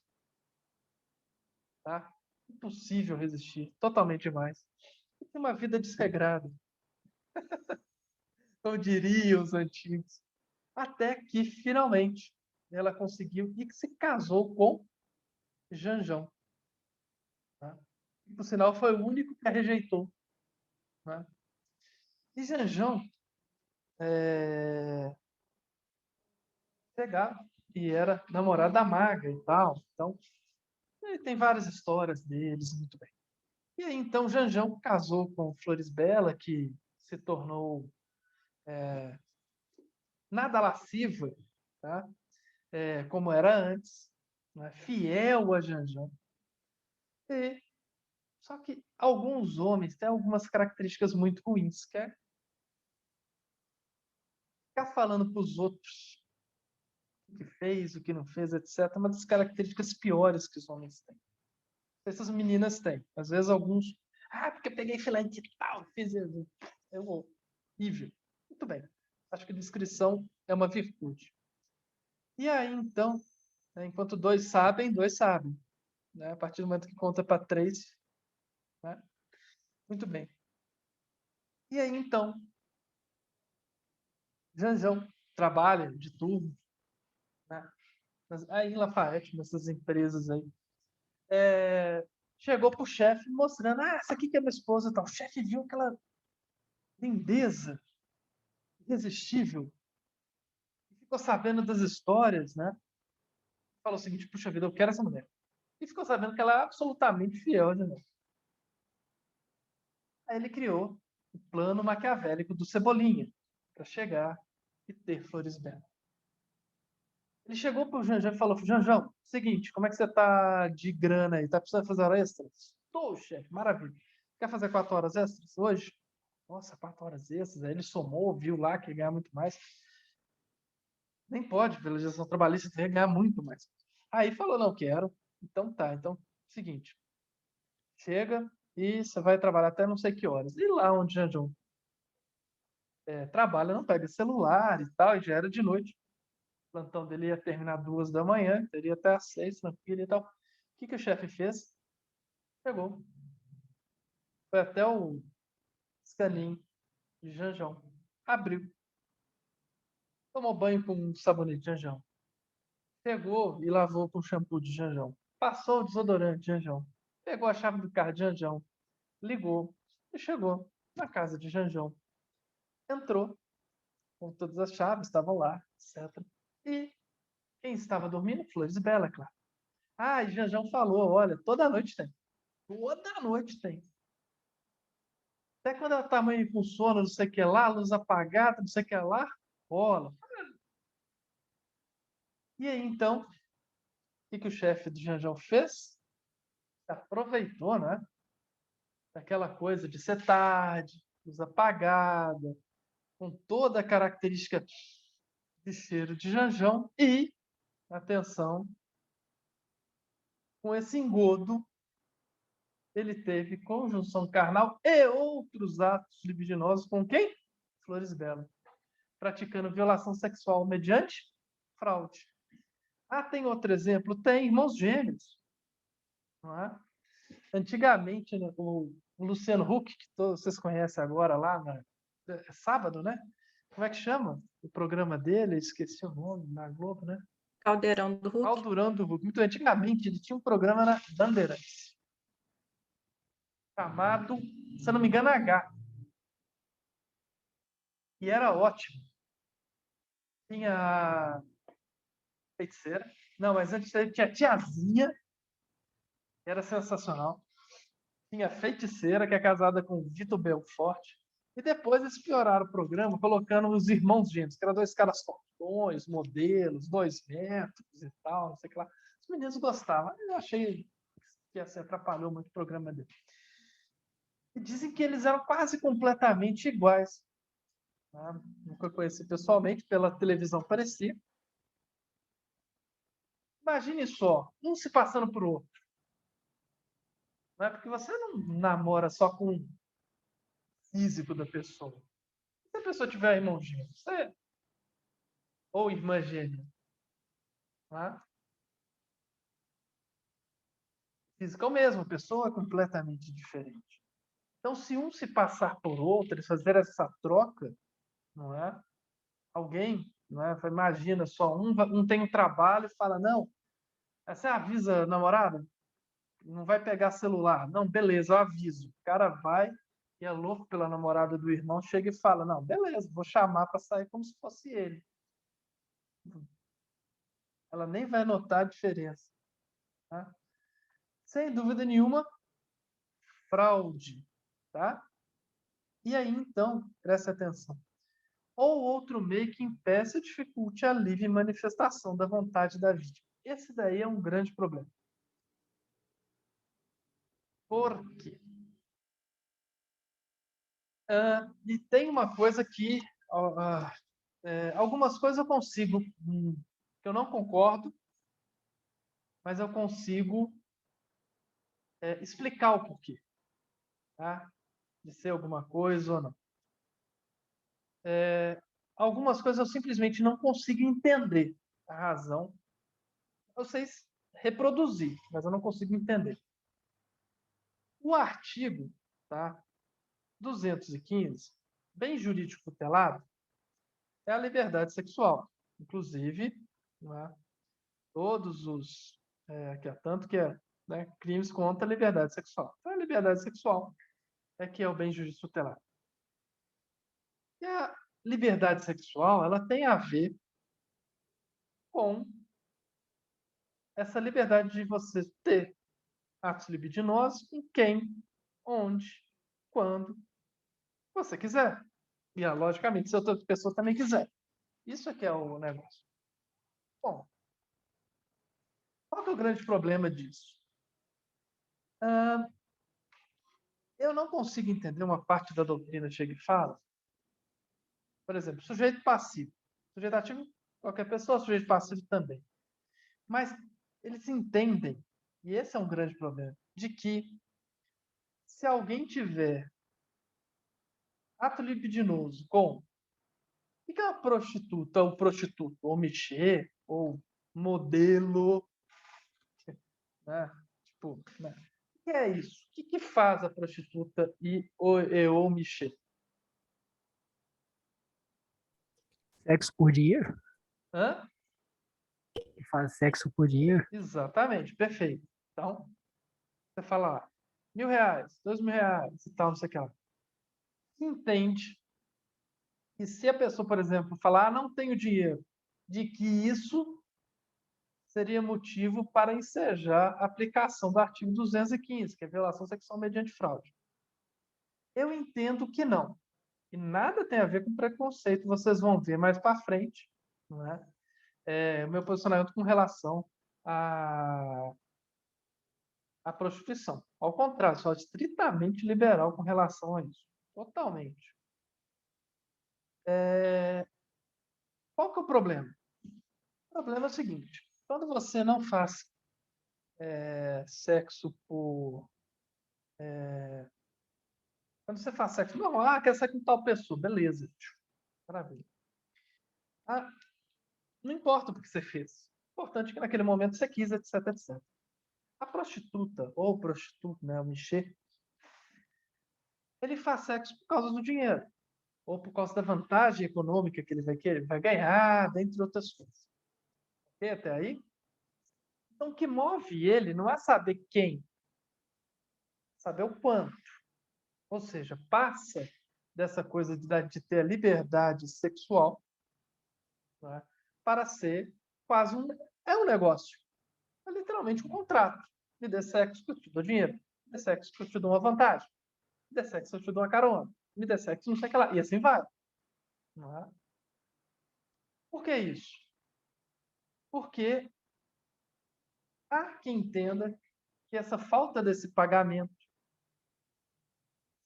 Tá? Impossível resistir. Totalmente demais. E tem uma vida desregrada. Como diriam os antigos. Até que, finalmente, ela conseguiu e que se casou com Janjão. Tá? E, por sinal, foi o único que a rejeitou. Né? E Janjão chegava e era namorado da Maga e tal. Então, tem várias histórias deles, muito bem. E aí, então, Janjão casou com Flores Bela, que se tornou nada lasciva, tá? Como era antes, né? Fiel a Janjão. Só que alguns homens têm algumas características muito ruins, que é ficar falando para os outros o que fez, o que não fez, etc. Uma das características piores que os homens têm. Essas meninas têm. Às vezes alguns, porque eu peguei filé de tal, fiz isso. É horrível. Muito bem. Acho que discrição é uma virtude. E aí, então, né, enquanto dois sabem, né? A partir do momento que conta para três, né? Muito bem. E aí, então, Janjão trabalha de turno, né? Aí em Lafayette, nessas empresas aí. Chegou pro chefe mostrando, essa aqui que é minha esposa e tal. O chefe viu aquela lindeza irresistível. Ficou sabendo das histórias, né? Falou o seguinte, puxa vida, eu quero essa mulher. E ficou sabendo que ela é absolutamente fiel, né? Aí ele criou o plano maquiavélico do Cebolinha para chegar e ter Flores Bela. Ele chegou pro Janjão e falou, Janjão, seguinte, como é que você tá de grana aí? Tá precisando fazer hora extra? Tô, chefe, maravilha. Quer fazer 4 horas extras hoje? Nossa, 4 horas extras. Aí ele somou, viu lá que ia ganhar muito mais. Nem pode, pela legislação trabalhista, você ia ganhar muito mais. Aí falou, não quero. Então tá, então, seguinte. Chega e você vai trabalhar até não sei que horas. E lá onde Janjão trabalha, não pega celular e tal, e já era de noite. O plantão dele ia terminar 2 da manhã, teria até às 6, tranquilo e tal. O que o chefe fez? Chegou. Foi até o escaninho de Janjão. Abriu. Tomou banho com um sabonete de Janjão. Pegou e lavou com shampoo de Janjão. Passou o desodorante de Janjão. Pegou a chave do carro de Janjão. Ligou e chegou na casa de Janjão. Entrou com todas as chaves, estavam lá, etc. E quem estava dormindo? Flores Bela, claro. E Janjão falou, olha, toda noite tem. Toda noite tem. Até quando ela tá meio com sono, não sei o que lá, luz apagada, não sei o que lá, rola. E aí, então, o que o chefe do Janjão fez? Aproveitou, né? Daquela coisa de ser tarde, luz apagada, com toda a característica de cheiro de Janjão e, atenção, com esse engodo, ele teve conjunção carnal e outros atos libidinosos com quem? Flores Bela. Praticando violação sexual mediante fraude. Tem outro exemplo? Tem irmãos gêmeos. Não é? Antigamente, né, o Luciano Huck, que todos vocês conhecem agora lá, sábado, né? Como é que chama o programa dele? Esqueci o nome, na Globo, né? Caldeirão do Hulk. Caldeirão do Hulk. Muito antigamente, ele tinha um programa na Bandeirantes. Chamado, se eu não me engano, H. E era ótimo. Tinha feiticeira. Não, mas antes tinha tiazinha. Era sensacional. Tinha feiticeira, que é casada com Vitor Belfort. E depois eles pioraram o programa, colocando os irmãos gêmeos, que eram 2 caras fortões, modelos, 2 metros e tal, não sei o que lá. Os meninos gostavam. Eu achei que assim, atrapalhou muito o programa dele. E dizem que eles eram quase completamente iguais. tá? Nunca conheci pessoalmente, pela televisão parecia. Imagine só, um se passando por outro. Não é porque você não namora só com o físico da pessoa. Se a pessoa tiver irmão gêmeo, você... ou irmã gêmea, tá? Física é o mesmo, a pessoa é completamente diferente. Então, se um se passar por outro, eles fazerem essa troca, não é? Alguém, não é? Imagina só, um tem um trabalho e fala, não, você avisa a namorada, não vai pegar celular. Não, beleza, eu aviso. O cara vai e é louco pela namorada do irmão, chega e fala, não, beleza, vou chamar para sair como se fosse ele. Ela nem vai notar a diferença. Tá? Sem dúvida nenhuma, fraude. Tá? E aí, então, preste atenção. Ou outro meio que impeça ou dificulte a livre manifestação da vontade da vítima. Esse daí é um grande problema. Por quê? E tem uma coisa que... algumas coisas eu consigo... que eu não concordo, mas eu consigo explicar o porquê. Tá? De ser alguma coisa ou não. Algumas coisas eu simplesmente não consigo entender a razão. Eu sei reproduzir, mas eu não consigo entender. O artigo, tá, 215, bem jurídico tutelado, é a liberdade sexual. Inclusive, né, todos os... que é tanto que é, né, crimes contra a liberdade sexual. Então, a liberdade sexual é que é o bem jurídico tutelado. E a liberdade sexual, ela tem a ver com essa liberdade de você ter atos libidinosos com quem, onde, quando você quiser. E, logicamente, se outra pessoa também quiser. Isso é que é o negócio. Bom, qual que é o grande problema disso? Eu não consigo entender uma parte da doutrina chega e fala. Por exemplo, sujeito passivo. Sujeito ativo, qualquer pessoa, sujeito passivo também. Mas eles entendem, e esse é um grande problema, de que se alguém tiver ato libidinoso com... O que é uma prostituta ou prostituto? Ou mexer, ou modelo, né? Tipo, né? O que é isso? O que faz a prostituta ou mexer? Sexo por dia? Hã? Que faz sexo por dia? Exatamente, perfeito. Então, você fala lá, R$ 1.000, R$ 2.000 e tal, não sei o que lá. Entende que se a pessoa, por exemplo, falar, não tenho dinheiro, de que isso seria motivo para ensejar a aplicação do artigo 215, que é violação sexual mediante fraude. Eu entendo que não. E nada tem a ver com preconceito, vocês vão ver mais para frente, não é? O meu posicionamento com relação à prostituição. Ao contrário, sou estritamente liberal com relação a isso. Totalmente. Qual que é o problema? O problema é o seguinte: quando você não faz sexo por... Quando você faz sexo, não, quer sair com tal pessoa, beleza. Maravilha. Não importa o que você fez. O importante é que naquele momento você quis, etc, etc. A prostituta, ou o prostituto, né, o michê, ele faz sexo por causa do dinheiro, ou por causa da vantagem econômica que ele vai ganhar, dentre outras coisas. Ok, até aí? Então, o que move ele não é saber quem, saber o quanto. Ou seja, passa dessa coisa de ter a liberdade sexual, né, para ser quase um negócio. É literalmente um contrato. Me dê sexo que eu te dou dinheiro. Me dê sexo que eu te dou uma vantagem. Me dê sexo que eu te dou uma carona. Me dê sexo não sei o que lá. E assim vai. Não é? Por que isso? Porque há quem entenda que essa falta desse pagamento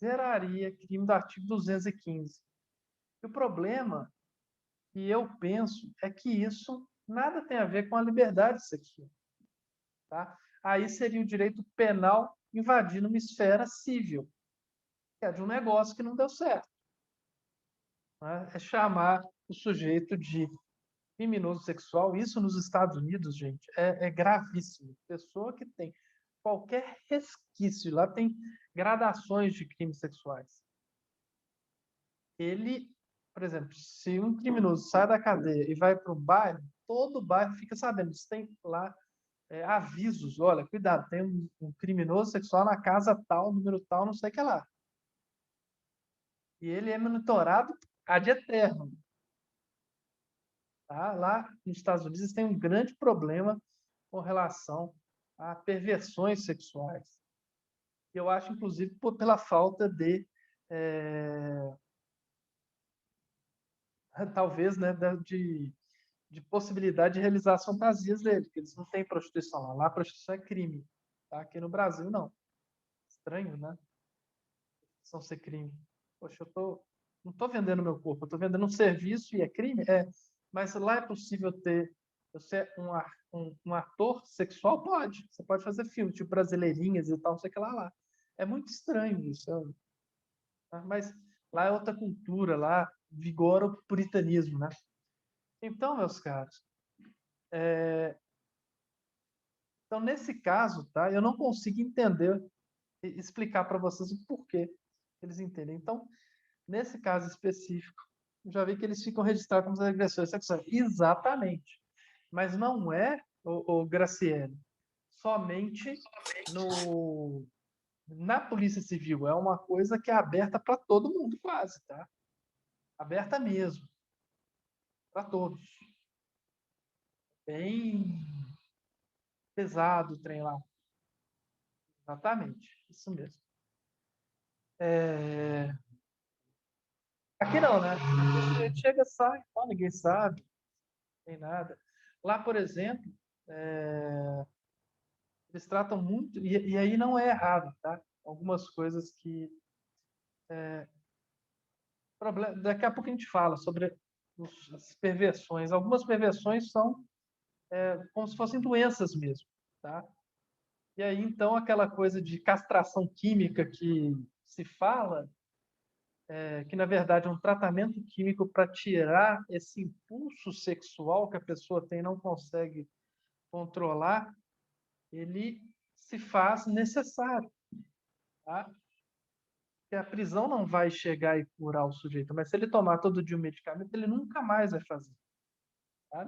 geraria crime do artigo 215. E o problema que eu penso é que isso nada tem a ver com a liberdade sexual. Tá? Aí seria o direito penal invadindo uma esfera civil, que é de um negócio que não deu certo. Né? É chamar o sujeito de criminoso sexual. Isso nos Estados Unidos, gente, é gravíssimo. Pessoa que tem qualquer resquício, lá tem gradações de crimes sexuais. Ele, por exemplo, se um criminoso sai da cadeia e vai para um bairro, todo o bairro fica sabendo. Eles têm lá avisos, olha, cuidado, tem um criminoso sexual na casa tal, número tal, não sei o que lá. E ele é monitorado ad eterno. Tá? Lá nos Estados Unidos tem um grande problema com relação a perversões sexuais. Eu acho, inclusive, pela falta de talvez, né, de possibilidade de realizar as fantasias dele, porque eles não têm prostituição lá. Lá a prostituição é crime. Tá? Aqui no Brasil, não. Estranho, né? Prostituição ser crime. Poxa, não estou vendendo meu corpo, eu estou vendendo um serviço e é crime? É. Mas lá é possível ter... Você é um ator sexual? Pode. Você pode fazer filme, tipo Brasileirinhas e tal, não sei o que lá. É muito estranho isso. Mas lá é outra cultura, lá vigora o puritanismo, né? Então, meus caros, então nesse caso, tá? Eu não consigo entender, explicar para vocês o porquê eles entendem. Então, nesse caso específico, eu já vi que eles ficam registrados como agressores sexuais. Exatamente. Mas não é, o Graciele, somente na Polícia Civil. É uma coisa que é aberta para todo mundo, quase, tá? Aberta mesmo. Para todos. Bem pesado o trem lá. Exatamente. Isso mesmo. Aqui não, né? A gente chega, sai, ninguém sabe, não tem nada. Lá, por exemplo, eles tratam muito, e aí não é errado, tá? Algumas coisas que... daqui a pouco a gente fala sobre as perversões. Algumas perversões são como se fossem doenças mesmo, tá? E aí, então, aquela coisa de castração química que se fala, que na verdade é um tratamento químico para tirar esse impulso sexual que a pessoa tem e não consegue controlar, ele se faz necessário, tá? Porque a prisão não vai chegar e curar o sujeito, mas se ele tomar todo dia um medicamento, ele nunca mais vai fazer, tá?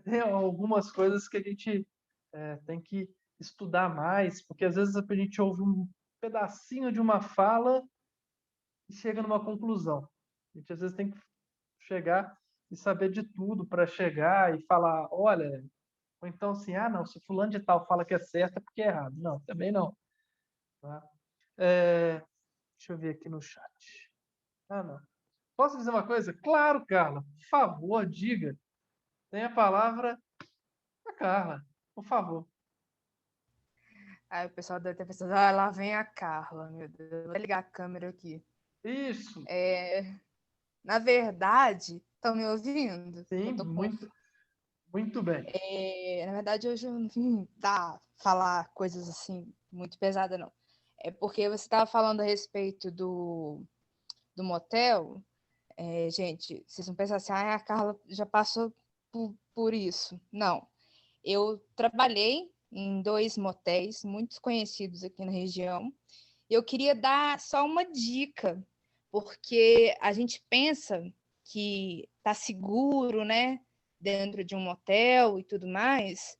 Tem algumas coisas que a gente tem que estudar mais, porque às vezes a gente ouve um pedacinho de uma fala e chega numa conclusão. A gente às vezes tem que chegar e saber de tudo para chegar e falar, olha, ou então assim, não, se fulano de tal fala que é certo é porque é errado. Não, também não. Tá? Deixa eu ver aqui no chat. Não. Posso dizer uma coisa? Claro, Carla. Por favor, diga. Tem a palavra a Carla. Por favor. Aí o pessoal deve ter pensado, lá vem a Carla, meu Deus, vou ligar a câmera aqui. Isso. Na verdade, estão me ouvindo? Sim, muito bem. Na verdade, hoje eu não vim falar coisas assim muito pesadas, não. É porque você estava falando a respeito do motel. Gente, vocês não pensam assim, a Carla já passou por isso. Não. Eu trabalhei em 2 motéis muito conhecidos aqui na região. Eu queria dar só uma dica, porque a gente pensa que está seguro, né, dentro de um motel e tudo mais,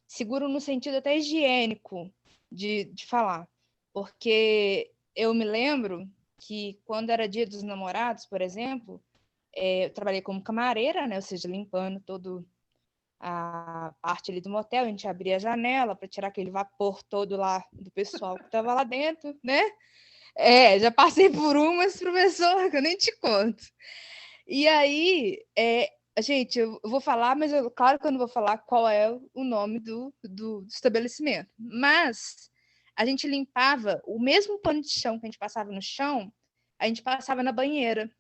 seguro no sentido até higiênico de falar, porque eu me lembro que quando era Dia dos Namorados, por exemplo, eu trabalhei como camareira, né, ou seja, limpando todo a parte ali do motel, a gente abria a janela para tirar aquele vapor todo lá do pessoal que estava lá dentro, né? Já passei por umas, professor, que eu nem te conto. E aí, gente, eu vou falar, mas claro que eu não vou falar qual é o nome do estabelecimento. Mas a gente limpava o mesmo pano de chão que a gente passava no chão, a gente passava na banheira.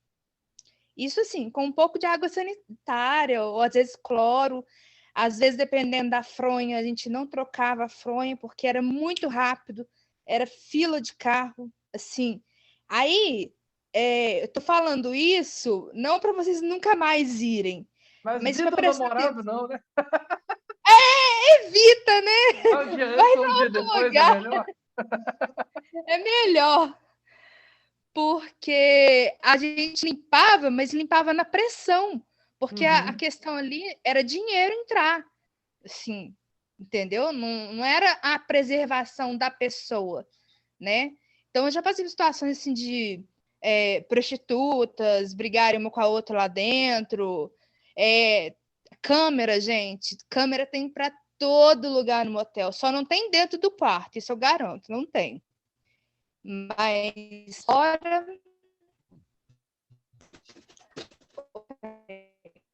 Isso assim, com um pouco de água sanitária, ou às vezes cloro. Às vezes, dependendo da fronha, a gente não trocava a fronha, porque era muito rápido, era fila de carro, assim. Aí, eu tô falando isso não para vocês nunca mais irem, Mas mas para vida prestar namorado atenção. não, né? Evita, né? Um dia Vai antes ou um dia depois é lugar. melhor? É melhor, porque a gente limpava, mas limpava na pressão, porque a Uhum. questão ali era dinheiro entrar, assim, entendeu? Não era a preservação da pessoa, né? Então, eu já passei por situações assim de prostitutas brigarem uma com a outra lá dentro, câmera, gente, câmera tem para todo lugar no motel, só não tem dentro do quarto, isso eu garanto, não tem. Mas fora.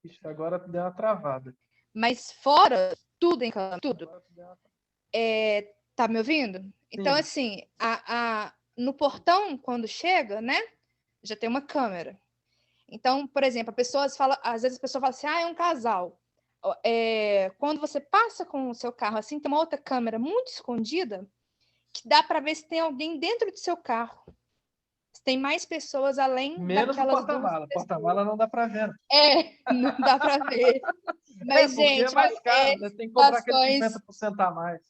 Ixi, agora deu uma travada. Mas fora, tudo em câmera, tudo. Agora deu uma- Tá me ouvindo? Então, Sim. assim, no portão, quando chega, né? Já tem uma câmera. Então, por exemplo, às vezes a pessoa fala assim, é um casal. Quando você passa com o seu carro assim, tem uma outra câmera muito escondida que dá para ver se tem alguém dentro do seu carro. Se tem mais pessoas além Menos o daquelas duas porta-mala. pessoas. Porta-mala não dá para ver. Não dá para ver. Mas, Porque é gente, mais caro, né? Tem que cobrar aquele situações 50% a mais.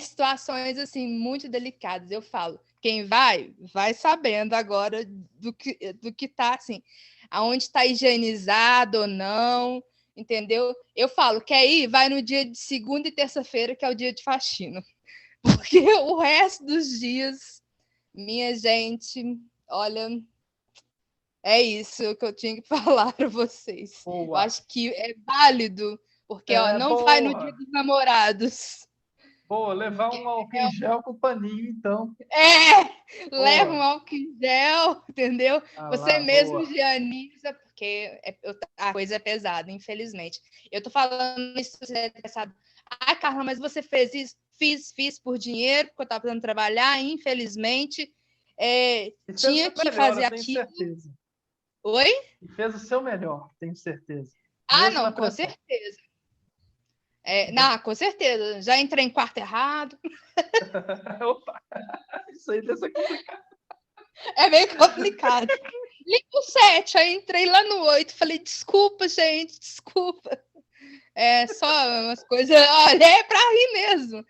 situações assim muito delicadas. Eu falo, quem vai sabendo agora do que tá assim, aonde está higienizado ou não, entendeu? Eu falo, quer ir? Vai no dia de segunda e terça-feira, que é o dia de faxina. Porque o resto dos dias, minha gente, olha, é isso que eu tinha que falar para vocês. Eu Boa. acho que é válido, porque ó, não vai no dia Boa. dos namorados. Boa, levar um álcool em gel com paninho, então. Leva Boa. um álcool em gel, entendeu? Ah Você lá, mesmo boa. higieniza, porque a coisa é pesada, infelizmente. Eu tô falando isso, você é interessado. Carla, mas você fez isso? Fiz por dinheiro, porque eu estava precisando trabalhar, infelizmente. E fez o Tinha seu que melhor, fazer eu tenho aquilo. certeza. Oi? E fez o seu melhor, tenho certeza. Mesmo na Não, com pressão. certeza. Não, com certeza. Já entrei em quarto errado. Opa, isso aí deve ser complicado. É meio complicado. Li o 7, aí entrei lá no 8. Falei, desculpa, gente, desculpa. Só umas coisas. Olha, é pra rir mesmo.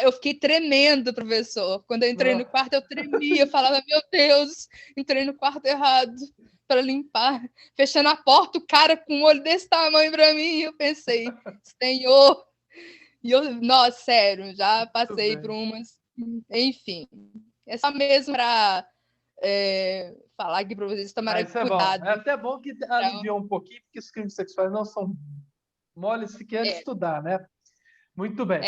Eu fiquei tremendo, professor. Quando eu entrei no quarto, eu tremia. Eu falava, meu Deus, entrei no quarto errado para limpar. Fechando a porta, o cara com um olho desse tamanho para mim. Eu pensei, Senhor. E nossa, sério, já passei por umas. Enfim, é só mesmo para falar aqui para vocês tomarem Isso é bom. cuidado. É até bom que aliviou um pouquinho, porque os crimes sexuais não são moles sequer de estudar, né? Muito bem.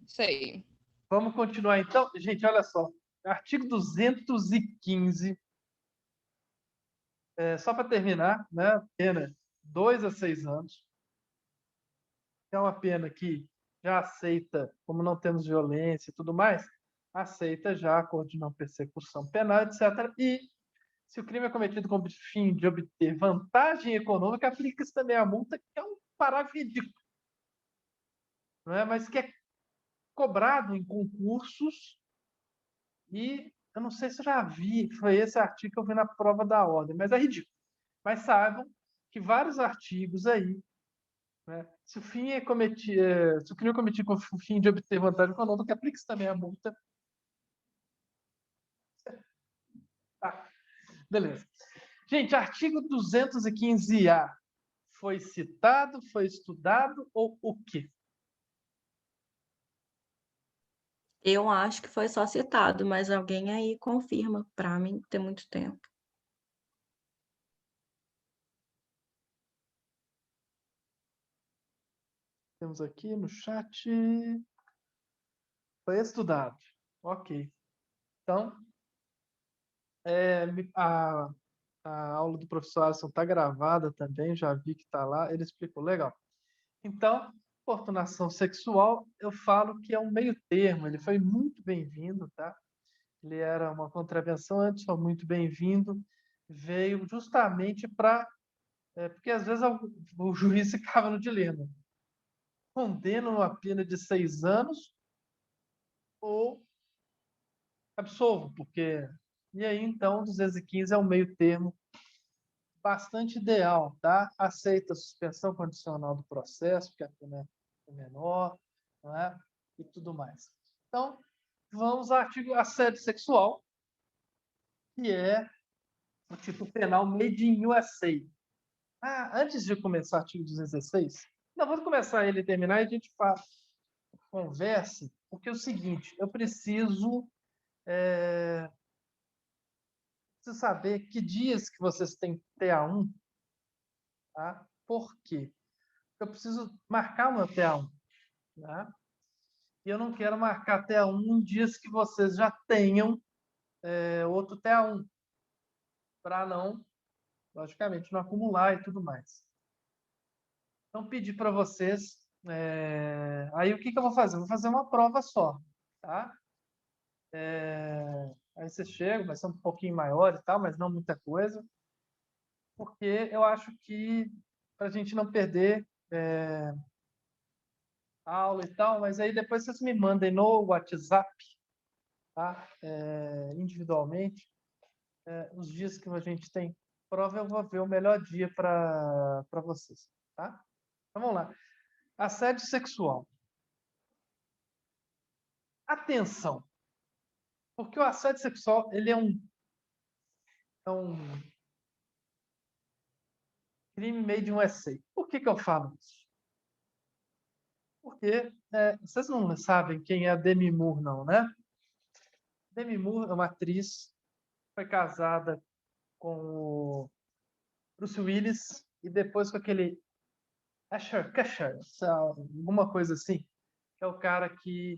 Isso aí. Vamos continuar então. Gente, olha só. Artigo 215. Só para terminar, né? Pena 2 a 6 anos. É uma pena que já aceita, como não temos violência e tudo mais, aceita já acordo de não persecução penal, etc. E se o crime é cometido com o fim de obter vantagem econômica, aplica-se também a multa, que é um parágrafo ridículo, não é? Mas que é cobrado em concursos e eu não sei se eu já vi, foi esse artigo que eu vi na prova da ordem, mas é ridículo. Mas saibam que vários artigos aí, né, se o crime é cometido com o fim de obter vantagem econômica, aplica-se também a multa. Tá, beleza. Gente, artigo 215-A foi citado, foi estudado ou o quê? Eu acho que foi só citado, mas alguém aí confirma para mim tem muito tempo. Temos aqui no chat. Foi estudado. Ok. Então, a aula do professor Alisson está gravada também, já vi que está lá. Ele explicou legal. Então, importunação sexual, eu falo que é um meio termo. Ele foi muito bem-vindo, tá? ele era uma contravenção antes, foi muito bem-vindo, veio justamente para... porque às vezes o juiz ficava no dilema. Condena uma pena de 6 anos ou absolvo, porque... E aí, então, 215 é um meio termo bastante ideal, tá? Aceita a suspensão condicional do processo, porque a pena é menor, não é? E tudo mais. Então, vamos ao artigo assédio sexual, que é o tipo penal made in USA. Antes de começar o artigo 216, não, vamos começar ele e terminar e a gente faz conversa, porque é o seguinte, eu preciso saber que dias que vocês têm TA1, tá? Por quê? Eu preciso marcar o meu TA1, tá? E eu não quero marcar TA1 em dias que vocês já tenham outro TA1, para não, logicamente, não acumular e tudo mais. Então, pedir para vocês... Aí, o que eu vou fazer? Vou fazer uma prova só, tá? Aí vocês chegam, vai ser um pouquinho maior e tal, mas não muita coisa, porque eu acho que para a gente não perder aula e tal, mas aí depois vocês me mandem no WhatsApp, tá? Individualmente, os dias que a gente tem prova, eu vou ver o melhor dia para vocês, tá? Então vamos lá. Assédio sexual. Atenção, porque o assédio sexual ele é um crime made in USA. Por que eu falo isso? Porque vocês não sabem quem é a Demi Moore, não, né? Demi Moore é uma atriz, foi casada com o Bruce Willis e depois com aquele Asher Kutcher, alguma coisa assim, que é o cara que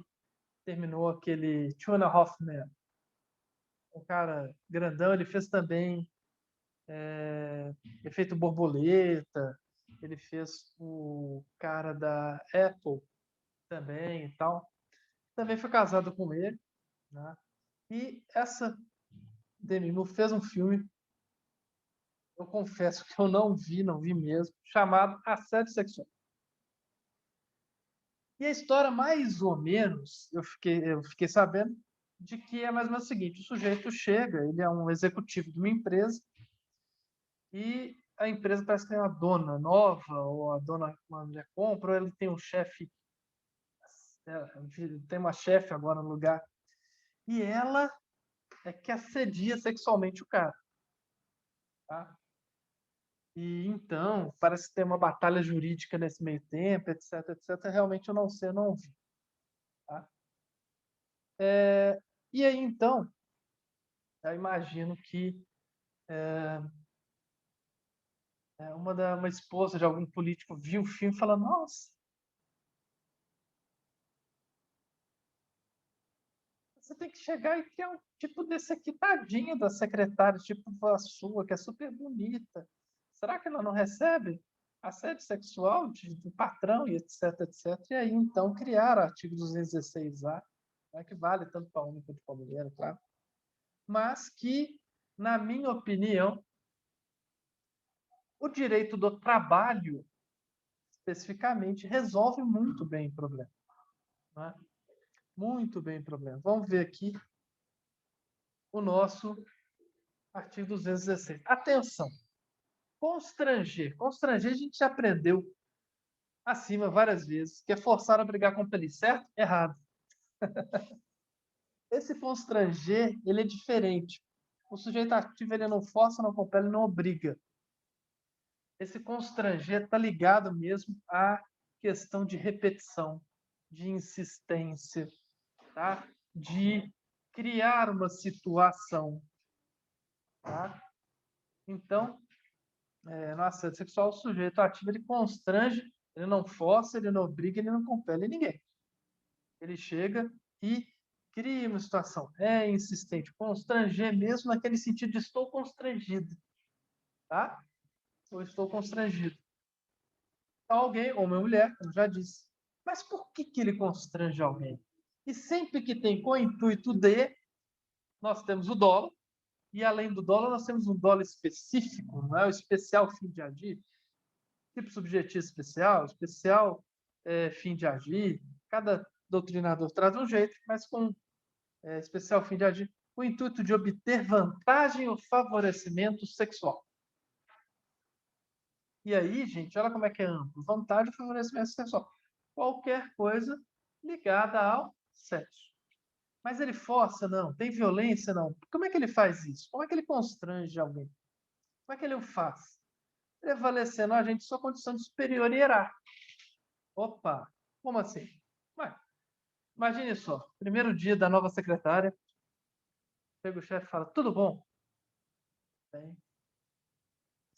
terminou aquele Two and a Half Men. Um cara grandão, ele fez também Efeito Borboleta, ele fez o cara da Apple também e tal. Também foi casado com ele, né? E essa Demi Moore fez um filme, eu confesso que eu não vi mesmo, chamado Assédio Sexual. E a história, mais ou menos, eu fiquei sabendo de que é mais ou menos o seguinte: o sujeito chega, ele é um executivo de uma empresa, e a empresa parece que tem uma dona nova, ou a dona, uma mulher compra, ou ele tem um chefe, tem uma chefe agora no lugar, e ela é que assedia sexualmente o cara. Tá? E então, parece ter uma batalha jurídica nesse meio tempo, etc, etc. Realmente eu não sei, eu não vi. Tá? E aí, então, eu imagino que uma esposa de algum político viu o filme e falou: nossa, você tem que chegar e criar um tipo desse aqui, tadinha da secretária, tipo a sua, que é super bonita. Será que ela não recebe assédio sexual do patrão e etc, etc? E aí, então, criaram o artigo 216A, né, que vale tanto para homem quanto para mulher, claro, mas que, na minha opinião, o direito do trabalho, especificamente, resolve muito bem o problema. Né? Muito bem o problema. Vamos ver aqui o nosso artigo 216. Atenção! Constranger. Constranger a gente já aprendeu acima várias vezes, que é forçar a brigar com o feliz, certo? Errado. Esse constranger, ele é diferente. O sujeito ativo, ele não força, não compele, não obriga. Esse constranger está ligado mesmo à questão de repetição, de insistência, tá? De criar uma situação. Tá? Então, no assédio sexual, o sujeito ativo ele constrange, ele não força, ele não obriga, ele não compele ninguém. Ele chega e cria uma situação. É insistente, constranger mesmo naquele sentido de estou constrangido. Tá? Ou estou constrangido. Então, alguém, ou uma mulher, como já disse. Mas por que ele constrange alguém? E sempre que tem com o intuito de, nós temos o dolo, e além do dolo, nós temos um dolo específico, não é o especial fim de agir, tipo subjetivo especial fim de agir. Cada doutrinador traz um jeito, mas com especial fim de agir, o intuito de obter vantagem ou favorecimento sexual. E aí, gente, olha como é que é amplo. Vantagem ou favorecimento sexual. Qualquer coisa ligada ao sexo. Mas ele força? Não. Tem violência? Não. Como é que ele faz isso? Como é que ele constrange alguém? Como é que ele o faz? Prevalecendo a gente sua condição de superior e hierárquico. Opa! Como assim? Ué, imagine só. Primeiro dia da nova secretária. Chega o chefe e fala, tudo bom? Bem.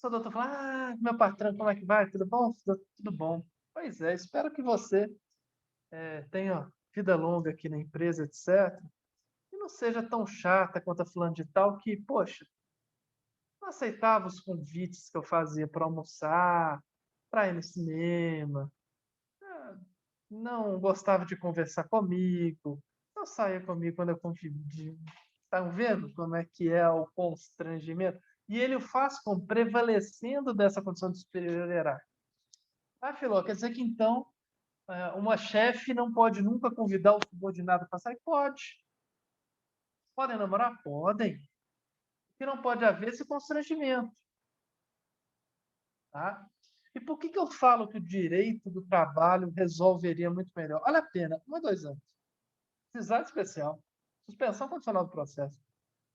O doutor fala, meu patrão, como é que vai? Tudo bom? Tudo bom. Pois é, espero que você tenha vida longa aqui na empresa, etc. E não seja tão chata quanto a fulano de tal que, poxa, não aceitava os convites que eu fazia para almoçar, para ir no cinema, não gostava de conversar comigo, não saía comigo quando eu convidia. Estão vendo como é que é o constrangimento? E ele o faz prevalecendo dessa condição de superioridade. Ah, Filó, quer dizer que então uma chefe não pode nunca convidar o subordinado para sair? Pode. Podem namorar? Podem. O que não pode haver esse constrangimento. Tá? E por que eu falo que o direito do trabalho resolveria muito melhor? Olha a pena, 1 a 2 anos. Cisade especial, suspensão condicional do processo,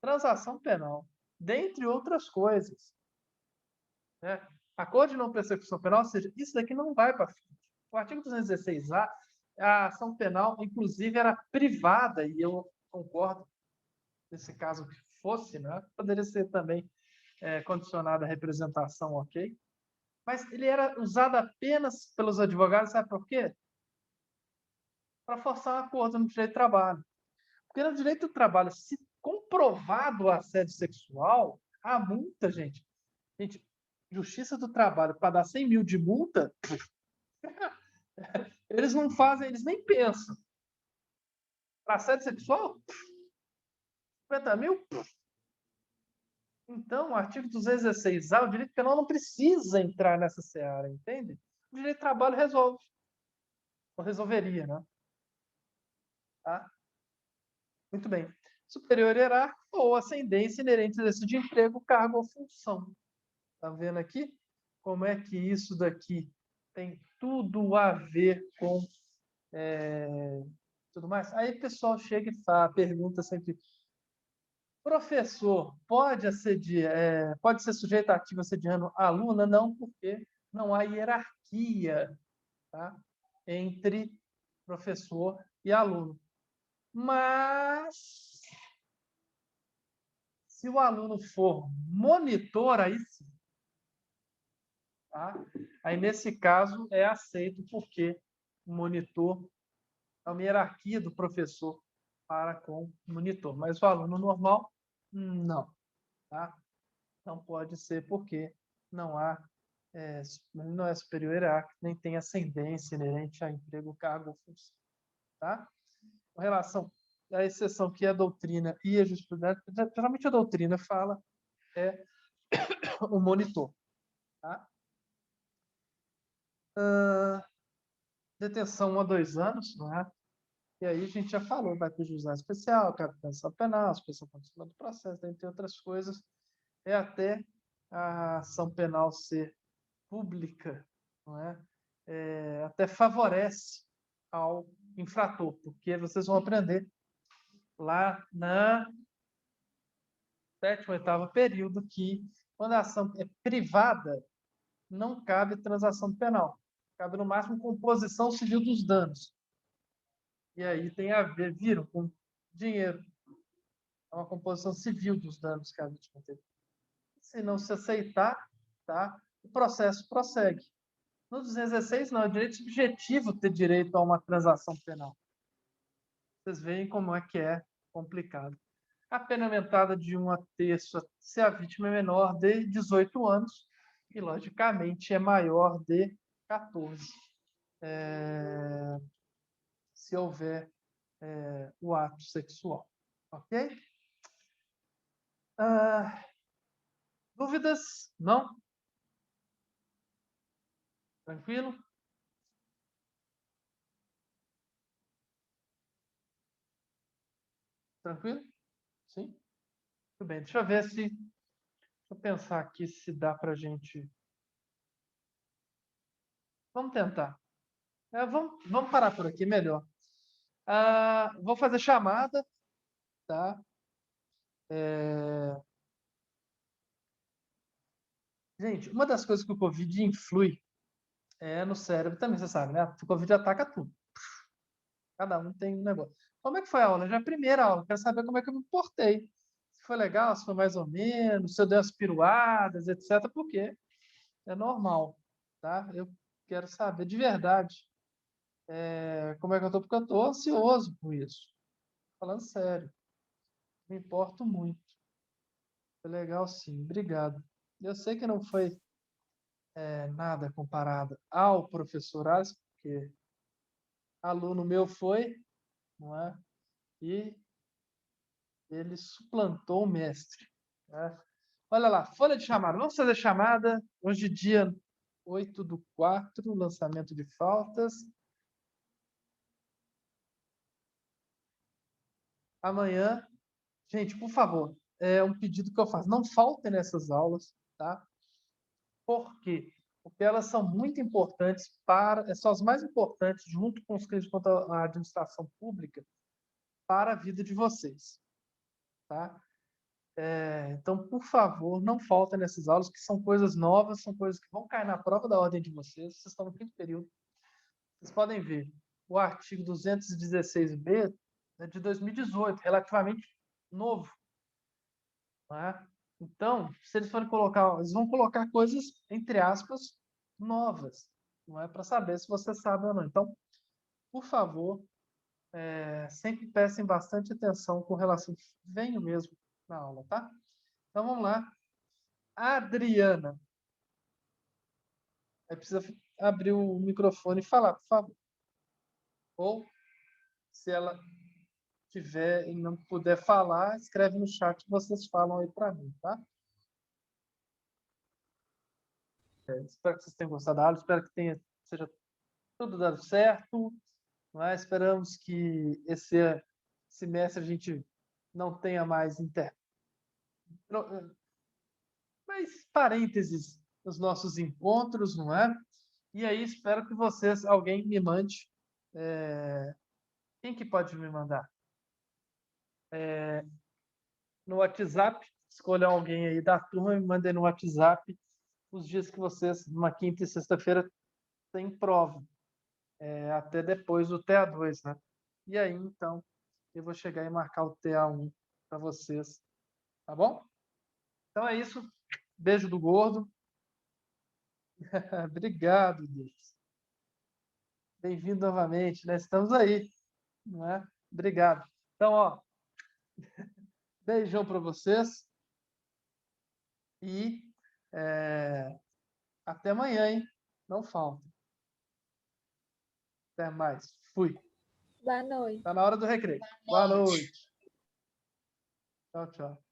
transação penal, dentre outras coisas. Né? Acordo de não persecução penal, ou seja, isso daqui não vai para frente. O artigo 216A, a ação penal, inclusive, era privada, e eu concordo nesse caso que fosse, né? Poderia ser também condicionada à representação, ok? Mas ele era usado apenas pelos advogados, sabe por quê? Para forçar um acordo no direito do trabalho. Porque no direito do trabalho, se comprovado o assédio sexual, a multa, gente, Justiça do Trabalho, para dar 100 mil de multa, eles não fazem, eles nem pensam. Para assédio sexual, 50 mil? Então, o artigo 216A, o direito penal não precisa entrar nessa seara, entende? O direito do trabalho resolve. Ou resolveria, né? Tá? Muito bem. Superior hierárquico ou ascendência inerente a exercício de emprego, cargo ou função. Tá vendo aqui? Como é que isso daqui tem tudo a ver com tudo mais? Aí o pessoal chega e pergunta sempre: professor, pode ser sujeito ativo assediando aluna? Não, porque não há hierarquia, tá? Entre professor e aluno. Mas, se o aluno for monitor, aí sim. Tá? Aí, nesse caso, é aceito, porque o monitor é uma hierarquia do professor para com o monitor. Mas o aluno normal, não. Tá? Não pode ser, porque não não é superior hierárquico, nem tem ascendência inerente a emprego, cargo ou função. Tá? Com relação à exceção que a doutrina e a jurisprudência, geralmente a doutrina fala o monitor. Tá? Detenção 1 a 2 anos, não é? E aí a gente já falou, vai para o juizado especial, captação penal, suspensão condicional do processo, entre outras coisas, até a ação penal ser pública, não é? Até favorece ao infrator, porque vocês vão aprender lá na 7º, 8º período que, quando a ação é privada, não cabe transação penal. Cabe, no máximo, composição civil dos danos. E aí tem a ver, viram, com dinheiro. É uma composição civil dos danos que a vítima teve. Se não se aceitar, tá, o processo prossegue. No 216, não, é direito subjetivo ter direito a uma transação penal. Vocês veem como é complicado. A pena aumentada de 1/3 se a vítima é menor de 18 anos e, logicamente, é maior de 14. Se houver o ato sexual. Ok? Dúvidas? Não? Tranquilo? Tranquilo? Sim? Tudo bem. Deixa eu ver se... Deixa eu pensar aqui se dá pra gente... Vamos tentar. Vamos parar por aqui, melhor. Vou fazer chamada, tá? Gente, uma das coisas que o Covid influi é no cérebro também, você sabe, né? O Covid ataca tudo. Cada um tem um negócio. Como é que foi a aula? Já é a primeira aula. Quero saber como é que eu me portei. Se foi legal, se foi mais ou menos, se eu dei umas piruadas, etc. Porque é normal, tá? Eu quero saber de verdade como é que eu tô, porque eu tô ansioso com isso. Falando sério. Me importo muito. Foi legal, sim. Obrigado. Eu sei que não foi nada comparado ao professor Alisson, porque aluno meu foi, não é? E ele suplantou o mestre, né? Olha lá, folha de chamada. Vamos fazer chamada. Hoje, dia 8/4, lançamento de faltas. Amanhã, gente, por favor, é um pedido que eu faço. Não faltem nessas aulas, tá? Por quê? Porque elas são muito importantes são as mais importantes, junto com os crimes contra a administração pública, para a vida de vocês, tá? Então, por favor, não faltem nessas aulas, que são coisas novas, são coisas que vão cair na prova da ordem de vocês. Vocês estão no quinto período. Vocês podem ver, o artigo 216b é de 2018, relativamente novo, né? Então, se eles forem colocar, eles vão colocar coisas, entre aspas, novas, não é para saber se você sabe ou não. Então, por favor, sempre prestem bastante atenção com relação, venho mesmo na aula, tá? Então, vamos lá. Adriana. Aí precisa abrir o microfone e falar, por favor. Ou, se ela tiver e não puder falar, escreve no chat que vocês falam aí para mim, tá? Espero que vocês tenham gostado da aula, espero que seja tudo dado certo, não é? Esperamos que esse semestre a gente não tenha mais parênteses nos nossos encontros, não é? E aí espero que alguém me mande. Quem que pode me mandar? No WhatsApp, escolha alguém aí da turma e me mandem no WhatsApp os dias que vocês, numa quinta e sexta-feira, têm prova. Até depois do TA2, né? E aí, então, eu vou chegar e marcar o TA1 para vocês, tá bom? Então é isso. Beijo do gordo. Obrigado, Deus. Bem-vindo novamente, né? Estamos aí, não é? Obrigado. Então, ó, beijão para vocês e até amanhã, hein? Não falta. Até mais. Fui. Boa noite. Tá na hora do recreio. Boa noite. Tchau, tchau.